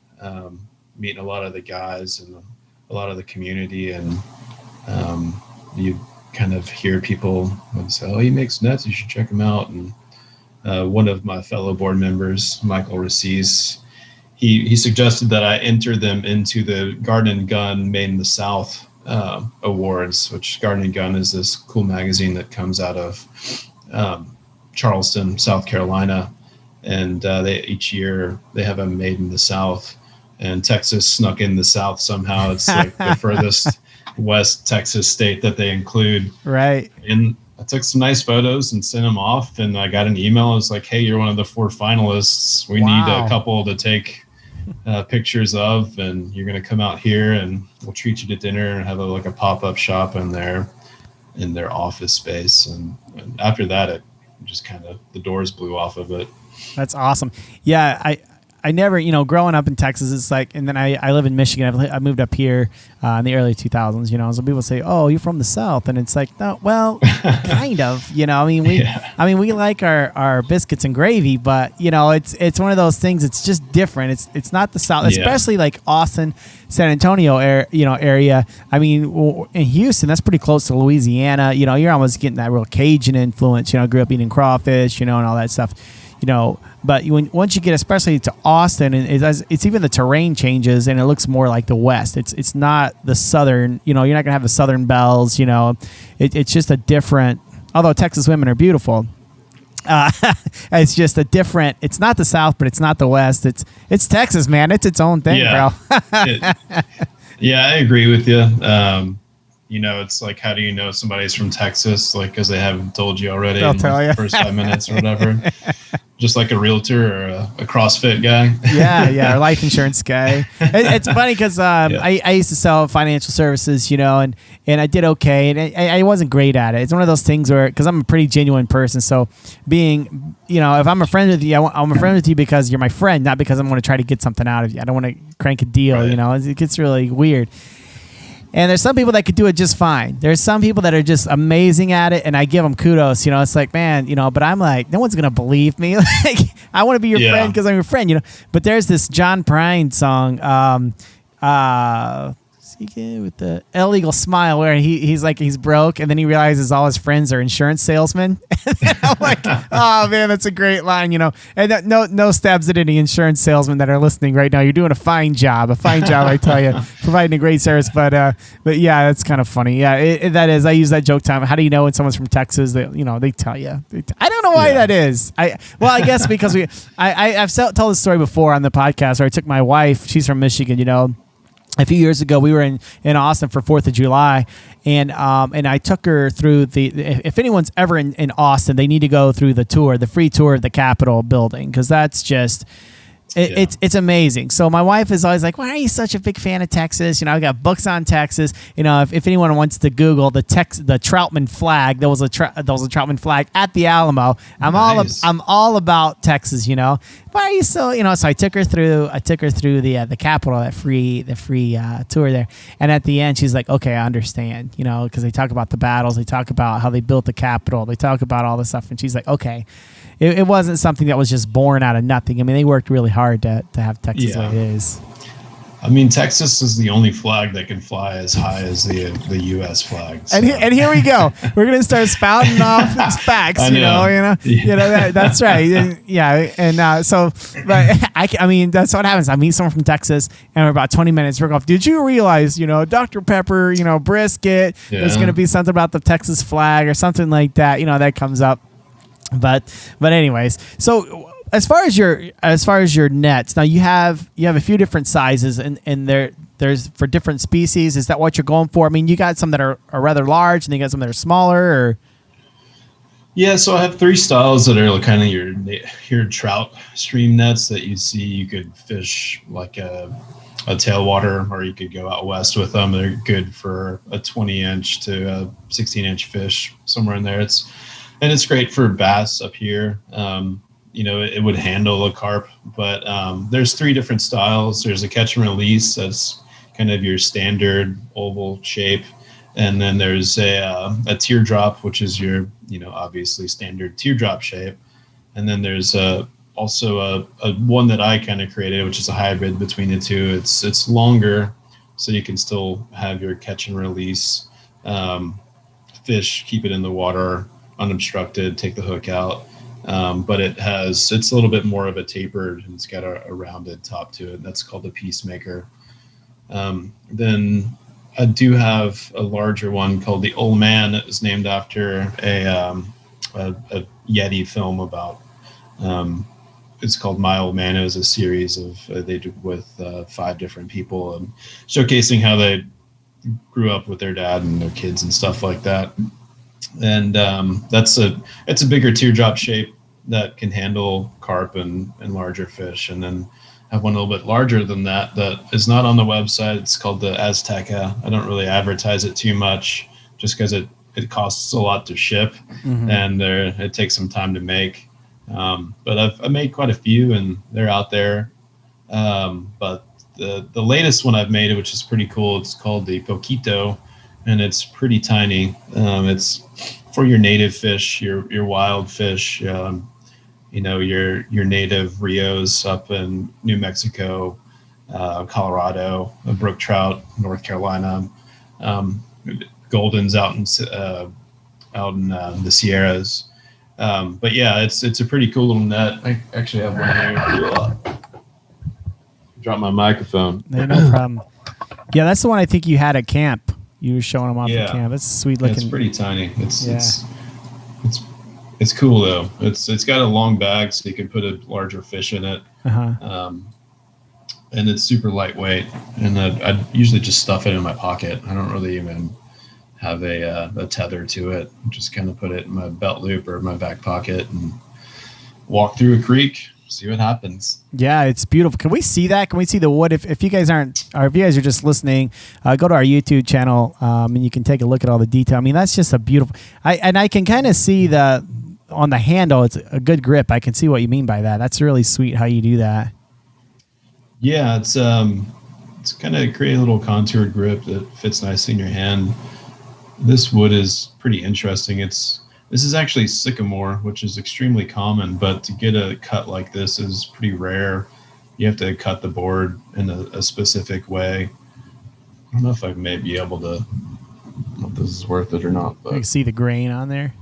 meeting a lot of the guys and a lot of the community. And you kind of hear people say, oh, he makes nets, you should check him out. And one of my fellow board members, Michael Racis, he suggested that I enter them into the Garden and Gun Made in the South awards, which Garden and Gun is this cool magazine that comes out of Charleston, South Carolina. And each year they have a Made in the South, and Texas snuck in the South somehow. It's like the furthest West Texas state that they include. Right. And I took some nice photos and sent them off, and I got an email. It was like, hey, you're one of the 4 finalists. We need a couple to take pictures of, and you're going to come out here and we'll treat you to dinner and have a pop-up shop in their office space. And after that, it just kind of, the doors blew off of it. That's awesome. Yeah. I never, growing up in Texas, it's like, and then I live in Michigan. I moved up here in the early 2000s, so people say, oh, you're from the South. And it's like, no, well, kind of, we like our biscuits and gravy, but it's one of those things. It's just different. It's not the South, especially like Austin, San Antonio area. I mean, in Houston, that's pretty close to Louisiana. You're almost getting that real Cajun influence, I grew up eating crawfish, and all that stuff. But once you get especially to Austin, and it's even the terrain changes, and it looks more like the West. It's not the Southern. You're not gonna have the Southern bells. It's just a different. Although Texas women are beautiful, it's just a different. It's not the South, but it's not the West. It's Texas, man. It's its own thing, bro. Yeah, I agree with you. It's like, how do you know somebody's from Texas? Like, because they haven't told you already in the first 5 minutes or whatever. Just like a realtor or a CrossFit guy. Yeah, or life insurance guy. It's funny because I used to sell financial services, and I did okay, and I wasn't great at it. It's one of those things where, because I'm a pretty genuine person, so being, if I'm a friend with you, I'm a friend with you because you're my friend, not because I'm going to try to get something out of you. I don't want to crank a deal, right. It gets really weird. And there's some people that could do it just fine. There's some people that are just amazing at it, and I give them kudos. It's like, man, but I'm like, no one's gonna believe me. Like, I want to be your friend because I'm your friend, But there's this John Prine song, with the illegal smile, where he's broke, and then he realizes all his friends are insurance salesmen. And I'm like, oh man, that's a great line, And that, no stabs at any insurance salesmen that are listening right now. You're doing a fine job, I tell you, providing a great service. But yeah, that's kind of funny. Yeah, that is. I use that joke time. How do you know when someone's from Texas? They tell you. I don't know why that is. I guess because I've told this story before on the podcast where I took my wife. She's from Michigan, A few years ago, we were in Austin for 4th of July, and I took her through if anyone's ever in Austin, they need to go through the free tour of the Capitol building, because that's just, it's amazing. So my wife is always like, why are you such a big fan of Texas? I got books on Texas. If anyone wants to Google the Troutman flag, there was a Troutman flag at the Alamo. I'm all about Texas, Why are you so, so I took her through the Capitol, the free tour there. And at the end, she's like, okay, I understand, because they talk about the battles. They talk about how they built the Capitol. They talk about all this stuff. And she's like, okay. It wasn't something that was just born out of nothing. I mean, they worked really hard to have Texas what it is. I mean, Texas is the only flag that can fly as high as the U.S. flag. So. And here we go. We're gonna start spouting off facts. That's right. Yeah, and so, but I mean, that's what happens. I meet someone from Texas, and we're about 20 minutes. We're going, did you realize, Dr. Pepper, brisket? Yeah. There's gonna be something about the Texas flag or something like that. That comes up. But anyways, so as far as your nets, now you have a few different sizes, and there's for different species. Is that what you're going for? I mean, you got some that are rather large, and then you got some that are smaller, or? Yeah, so I have 3 styles that are kind of your trout stream nets that you see. You could fish like a tailwater, or you could go out west with them. They're good for a 20-inch to a 16-inch fish, somewhere in there. It's great for bass up here. It would handle a carp, but there's 3 different styles. There's a catch and release that's kind of your standard oval shape, and then there's a teardrop, which is your obviously standard teardrop shape, and then there's also a one that I kind of created, which is a hybrid between the two. It's longer, so you can still have your catch and release fish, keep it in the water unobstructed, take the hook out. But it's a little bit more of a tapered, and it's got a rounded top to it. That's called the Peacemaker. Then I do have a larger one called the Old Man. That was named after a Yeti film about. It's called My Old Man. It was a series of they did with 5 different people, and showcasing how they grew up with their dad and their kids and stuff like that. And it's a bigger teardrop shape that can handle carp and larger fish. And then I have one a little bit larger than that is not on the website. It's called the Azteca. I don't really advertise it too much, just because it costs a lot to ship, and it takes some time to make. But I've made quite a few, and they're out there. But the latest one I've made, which is pretty cool, it's called the Poquito, and it's pretty tiny. It's for your native fish, your wild fish, your native Rios up in New Mexico, Colorado, brook trout, North Carolina, Goldens out in the Sierras. But yeah, it's a pretty cool little net. I actually have one here. Drop my microphone. No problem. Yeah, that's the one I think you had at camp. You were showing them off at camp. It's sweet looking. It's pretty tiny. It's cool though. It's got a long bag, so you can put a larger fish in it. And it's super lightweight. And I usually just stuff it in my pocket. I don't really even have a tether to it. Just kind of put it in my belt loop or my back pocket and walk through a creek. See what happens. Yeah, it's beautiful. Can we see that? Can we see the wood? If you guys aren't, or if you guys are just listening, go to our YouTube channel, and you can take a look at all the detail. I mean, that's just a beautiful. I can kind of see on the handle. It's a good grip. I can see what you mean by that. That's really sweet how you do that. Yeah, it's it's kind of create a little contoured grip that fits nicely in your hand. This wood is pretty interesting. This is actually sycamore, which is extremely common, but to get a cut like this is pretty rare. You have to cut the board in a specific way. I don't know if I may be able to, I don't know if this is worth it or not, but I can see the grain on there.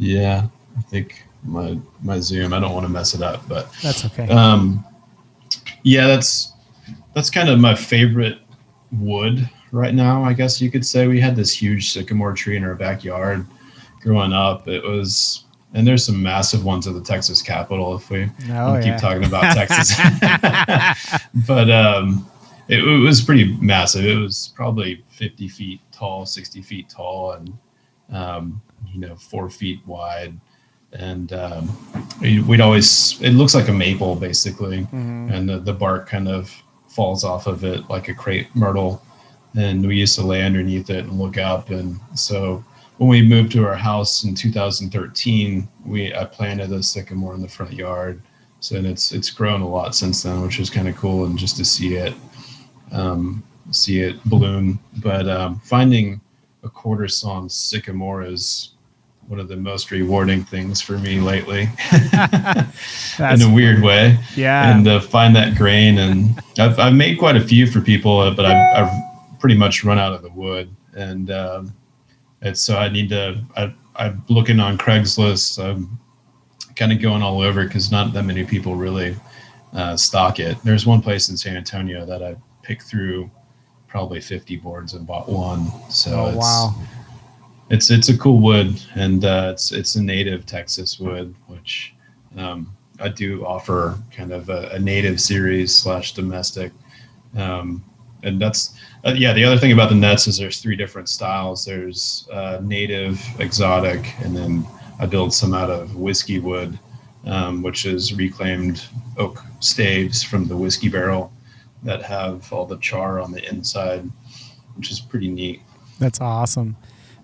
yeah, I think my zoom, I don't want to mess it up, but that's okay. Yeah, that's kind of my favorite wood right now, I guess you could say. We had this huge sycamore tree in our backyard growing up. It was, and there's some massive ones at the Texas Capitol if we keep talking about Texas. But it was pretty massive. It was probably 50 feet tall, 60 feet tall, and 4 feet wide. And we'd always, it looks like a maple basically, and the bark kind of falls off of it like a crepe myrtle, and we used to lay underneath it and look up. And so when we moved to our house in 2013, I planted a sycamore in the front yard. So it's grown a lot since then, which is kind of cool, and just to see it bloom. But finding a quarter sawn sycamore is one of the most rewarding things for me lately. In a weird way. Yeah. And to find that grain, and I've made quite a few for people, but I've pretty much run out of the wood. And so I need to, I'm looking on Craigslist. I'm kind of going all over because not that many people really stock it. There's one place in San Antonio that I picked through probably 50 boards and bought one. So wow. It's a cool wood, and it's a native Texas wood, which I do offer kind of a native series / domestic. And that's, the other thing about the nets is there's 3 different styles. There's native, exotic, and then I build some out of whiskey wood, which is reclaimed oak staves from the whiskey barrel that have all the char on the inside, which is pretty neat. That's awesome.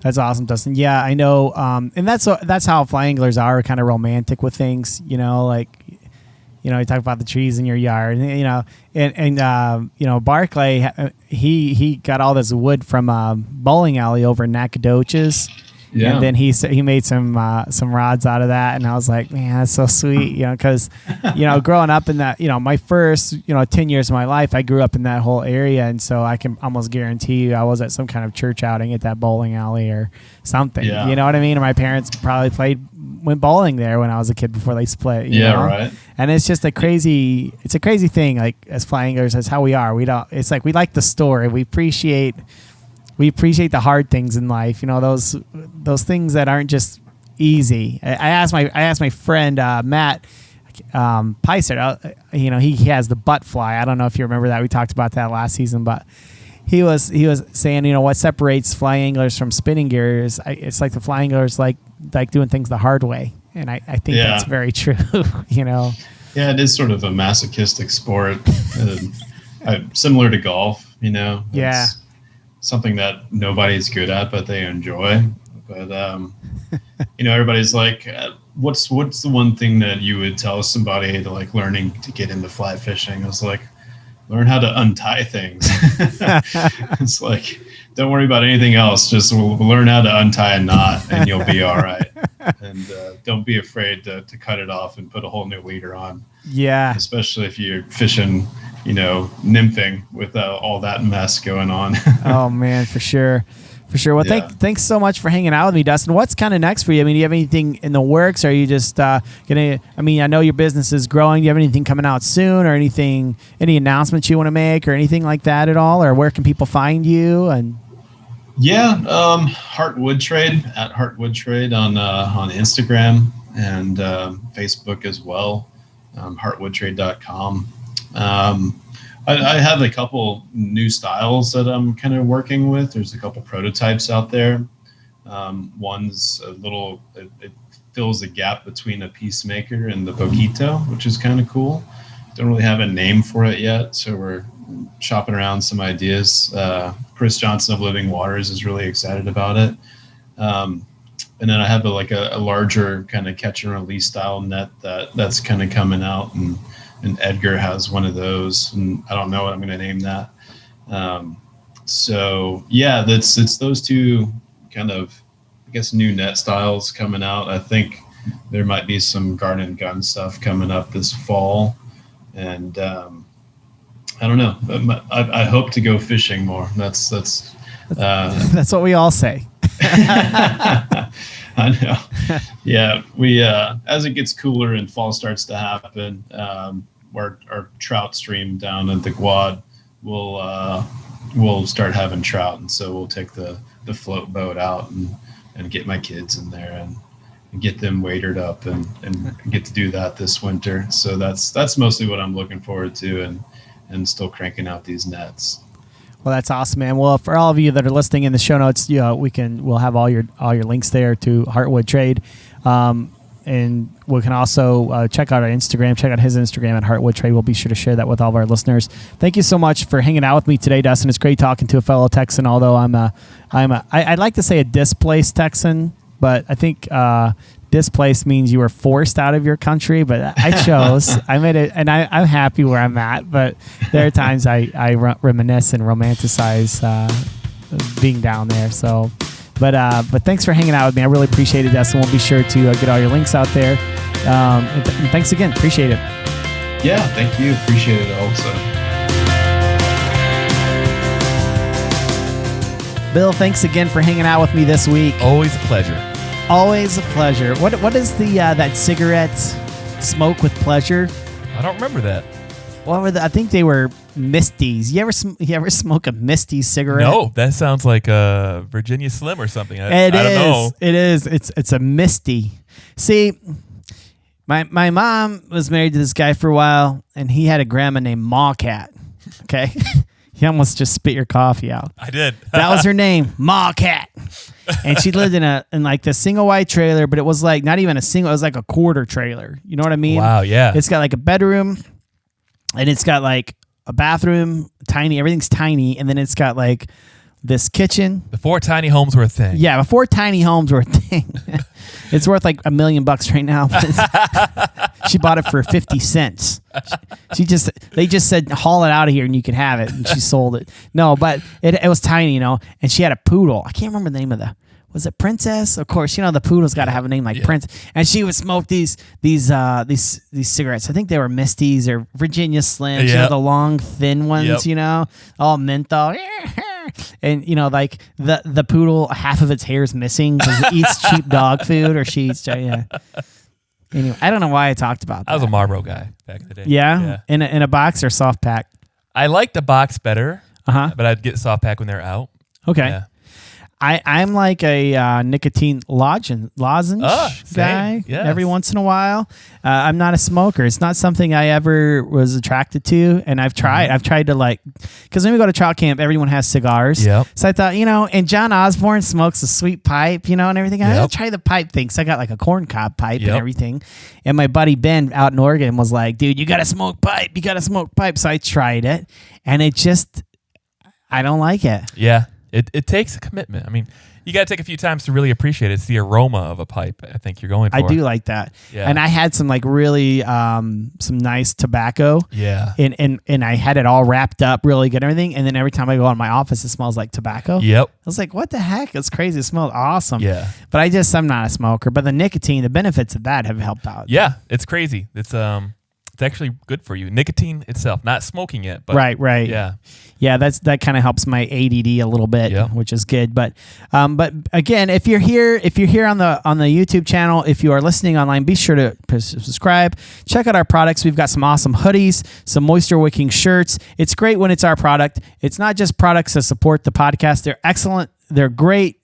That's awesome, Dustin. Yeah, I know. And that's how fly anglers are, kind of romantic with things, you talk about the trees in your yard, and Barclay, he got all this wood from a bowling alley over in Nacogdoches. Yeah. And then he made some rods out of that, and I was like, man, that's so sweet, because, growing up in that, my first, 10 years of my life, I grew up in that whole area, and so I can almost guarantee you I was at some kind of church outing at that bowling alley or something. Yeah. You know what I mean? And my parents probably went bowling there when I was a kid before they split. You know? Right. And it's just a crazy thing. Like, as fly anglers, that's how we are. It's like we like the story. We appreciate the hard things in life, those things that aren't just easy. I asked my friend Matt Peiser, he has the butt fly. I don't know if you remember that. We talked about that last season, but he was saying, what separates fly anglers from spinning gears? It's like the fly anglers like doing things the hard way, and I think that's very true. Yeah, it is sort of a masochistic sport, similar to golf. Yeah. Something that nobody's good at, but they enjoy. But everybody's like, what's the one thing that you would tell somebody to like learning to get into fly fishing? I was like, learn how to untie things. It's like, don't worry about anything else. Just learn how to untie a knot, and you'll be all right. And don't be afraid to cut it off and put a whole new leader on. Yeah. Especially if you're fishing, nymphing with all that mess going on. Oh man, for sure. Well, thanks so much for hanging out with me, Dustin. What's kind of next for you? I mean, do you have anything in the works? Or are you just I know your business is growing. Do you have anything coming out soon, or any announcements you want to make, or anything like that at all? Or where can people find you? And Heartwood Trade at Heartwood Trade on Instagram and Facebook as well. Heartwoodtrade.com. I have a couple new styles that I'm kind of working with. There's a couple prototypes out there. One's it fills a gap between a Peacemaker and the Poquito, which is kind of cool. Don't really have a name for it yet, so we're shopping around some ideas. Chris Johnson of Living Waters is really excited about it. And then I have a larger kind of catch and release style net that's kind of coming out, and and Edgar has one of those, and I don't know what I'm going to name that. So yeah, it's those two kind of, I guess, new net styles coming out. I think there might be some garden and gun stuff coming up this fall, and I don't know. I hope to go fishing more. That's what we all say. I know. Yeah, we as it gets cooler and fall starts to happen, our trout stream down at the Guad we'll start having trout, and so we'll take the float boat out and get my kids in there and get them waitered up and get to do that this winter. So that's mostly what I'm looking forward to, and still cranking out these nets. Well, that's awesome, man. Well, for all of you that are listening in the show notes, we'll have all your links there to Heartwood Trade, and we can also check out our Instagram. Check out his Instagram at Heartwood Trade. We'll be sure to share that with all of our listeners. Thank you so much for hanging out with me today, Dustin. It's great talking to a fellow Texan. Although I'd like to say a displaced Texan, but I think displaced means you were forced out of your country, but I chose. I made it, and I'm happy where I'm at. But there are times I reminisce and romanticize being down there. So, but thanks for hanging out with me. I really appreciate it, Dustin. We'll be sure to get all your links out there. And thanks again. Appreciate it. Yeah, thank you. Appreciate it also. Bill, thanks again for hanging out with me this week. Always a pleasure. Always a pleasure. What is the that cigarette smoke with pleasure? I don't remember that. What were I think they were Misties. You ever smoke a Misty cigarette? No, that sounds like a Virginia Slim or something. I don't know. It is. It's a Misty. See, my mom was married to this guy for a while, and he had a grandma named Ma Cat. Okay, he almost just spit your coffee out. I did. That was her name, Ma Cat. And she lived in like the single wide trailer, but it was like not even a single. It was like a quarter trailer. You know what I mean? Wow. Yeah. It's got like a bedroom, and it's got like a bathroom, tiny. Everything's tiny, and then it's got like this kitchen. Before tiny homes were a thing. Yeah, before tiny homes were a thing. It's worth like $1 million right now. She bought it for 50 cents. They just said haul it out of here and you can have it, and she sold it. No, but it was tiny, you know. And she had a poodle. I can't remember the name of was it Princess? Of course, you know the poodle's got to have a name like Prince. And she would smoke these cigarettes. I think they were Misties or Virginia Slims. Yep. You know, the long thin ones. Yep. You know, all menthol. And you know, like the poodle, half of its hair is missing because it eats cheap dog food, or she eats. Yeah. Anyway, I don't know why I talked about that. I was a Marlboro guy back in the day. Yeah? In a box or soft pack? I liked the box better. But I'd get soft pack when they're out. Okay. Yeah. I'm like a nicotine lozenge guy every once in a while. I'm not a smoker. It's not something I ever was attracted to, and I've tried. I've tried to because when we go to trout camp, everyone has cigars. Yep. So I thought, and John Osborne smokes a sweet pipe, and everything. I gotta try the pipe thing. So I got like a corncob pipe and everything. And my buddy Ben out in Oregon was like, dude, you got to smoke pipe. You got to smoke pipe. So I tried it, and I don't like it. Yeah. It takes a commitment. I mean, you got to take a few times to really appreciate it. It's the aroma of a pipe, I think you're going for. I do like that. Yeah. And I had some really some nice tobacco. Yeah. And I had it all wrapped up really good and everything. And then every time I go in my office, it smells like tobacco. Yep. I was like, what the heck? It's crazy. It smells awesome. Yeah. But I'm not a smoker. But the nicotine, the benefits of that have helped out. Yeah. It's crazy. It's actually good for you. Nicotine itself, not smoking it, but right. Yeah, that kind of helps my ADD a little bit, which is good. But again, if you're here on the YouTube channel, if you are listening online, be sure to subscribe. Check out our products. We've got some awesome hoodies, some moisture wicking shirts. It's great when it's our product. It's not just products that support the podcast. They're excellent. They're great,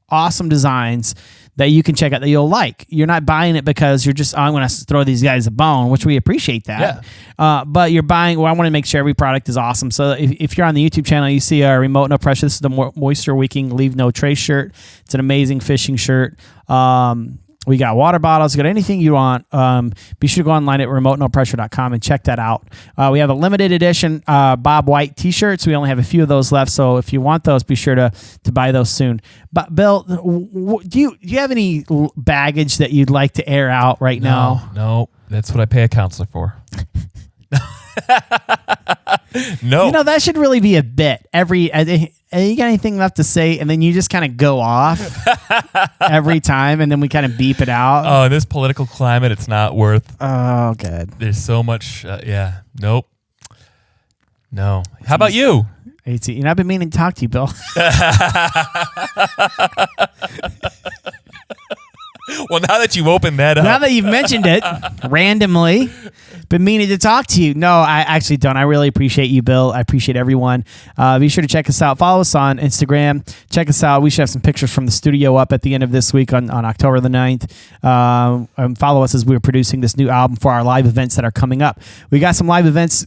awesome designs that you can check out that you'll like. You're not buying it because you're just, I'm going to throw these guys a bone, which we appreciate that. Yeah. But you're buying, I want to make sure every product is awesome. So if you're on the YouTube channel, you see our remote no pressure. This is the moisture wicking leave no trace shirt. It's an amazing fishing shirt. We got water bottles. We got anything you want. Be sure to go online at remotenopressure.com and check that out. We have a limited edition Bob White t-shirts. We only have a few of those left, so if you want those, be sure to buy those soon. But Bill, do you have any baggage that you'd like to air out right now? No, that's what I pay a counselor for. No. You know, that should really be a bit. You got anything left to say? And then you just kind of go off every time, and then we kind of beep it out. Oh, in this political climate, it's not worth. Oh, good. There's so much. Yeah. Nope. No. How about you? I've been meaning to talk to you, Bill. Well, now that you've opened that up. Now that you've mentioned it randomly, been meaning to talk to you. No, I actually don't. I really appreciate you, Bill. I appreciate everyone. Be sure to check us out. Follow us on Instagram. Check us out. We should have some pictures from the studio up at the end of this week on October the 9th. Follow us as we're producing this new album for our live events that are coming up. We got some live events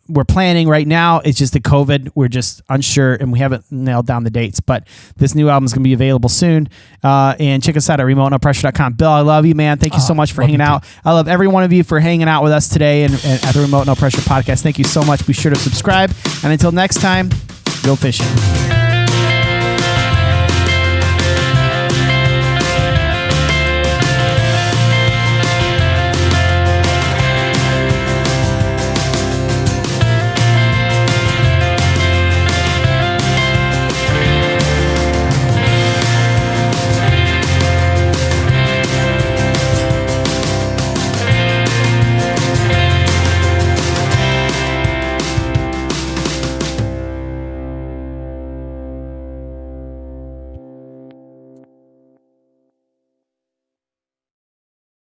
we're planning right now. It's just the COVID. We're just unsure, and we haven't nailed down the dates. But this new album is going to be available soon. And check us out at remotenoppressure.com. Bill, I love you, man. Thank you so much for hanging out. I love every one of you for hanging out with us today and at the Remote No Pressure podcast. Thank you so much. Be sure to subscribe. And until next time, go fishing.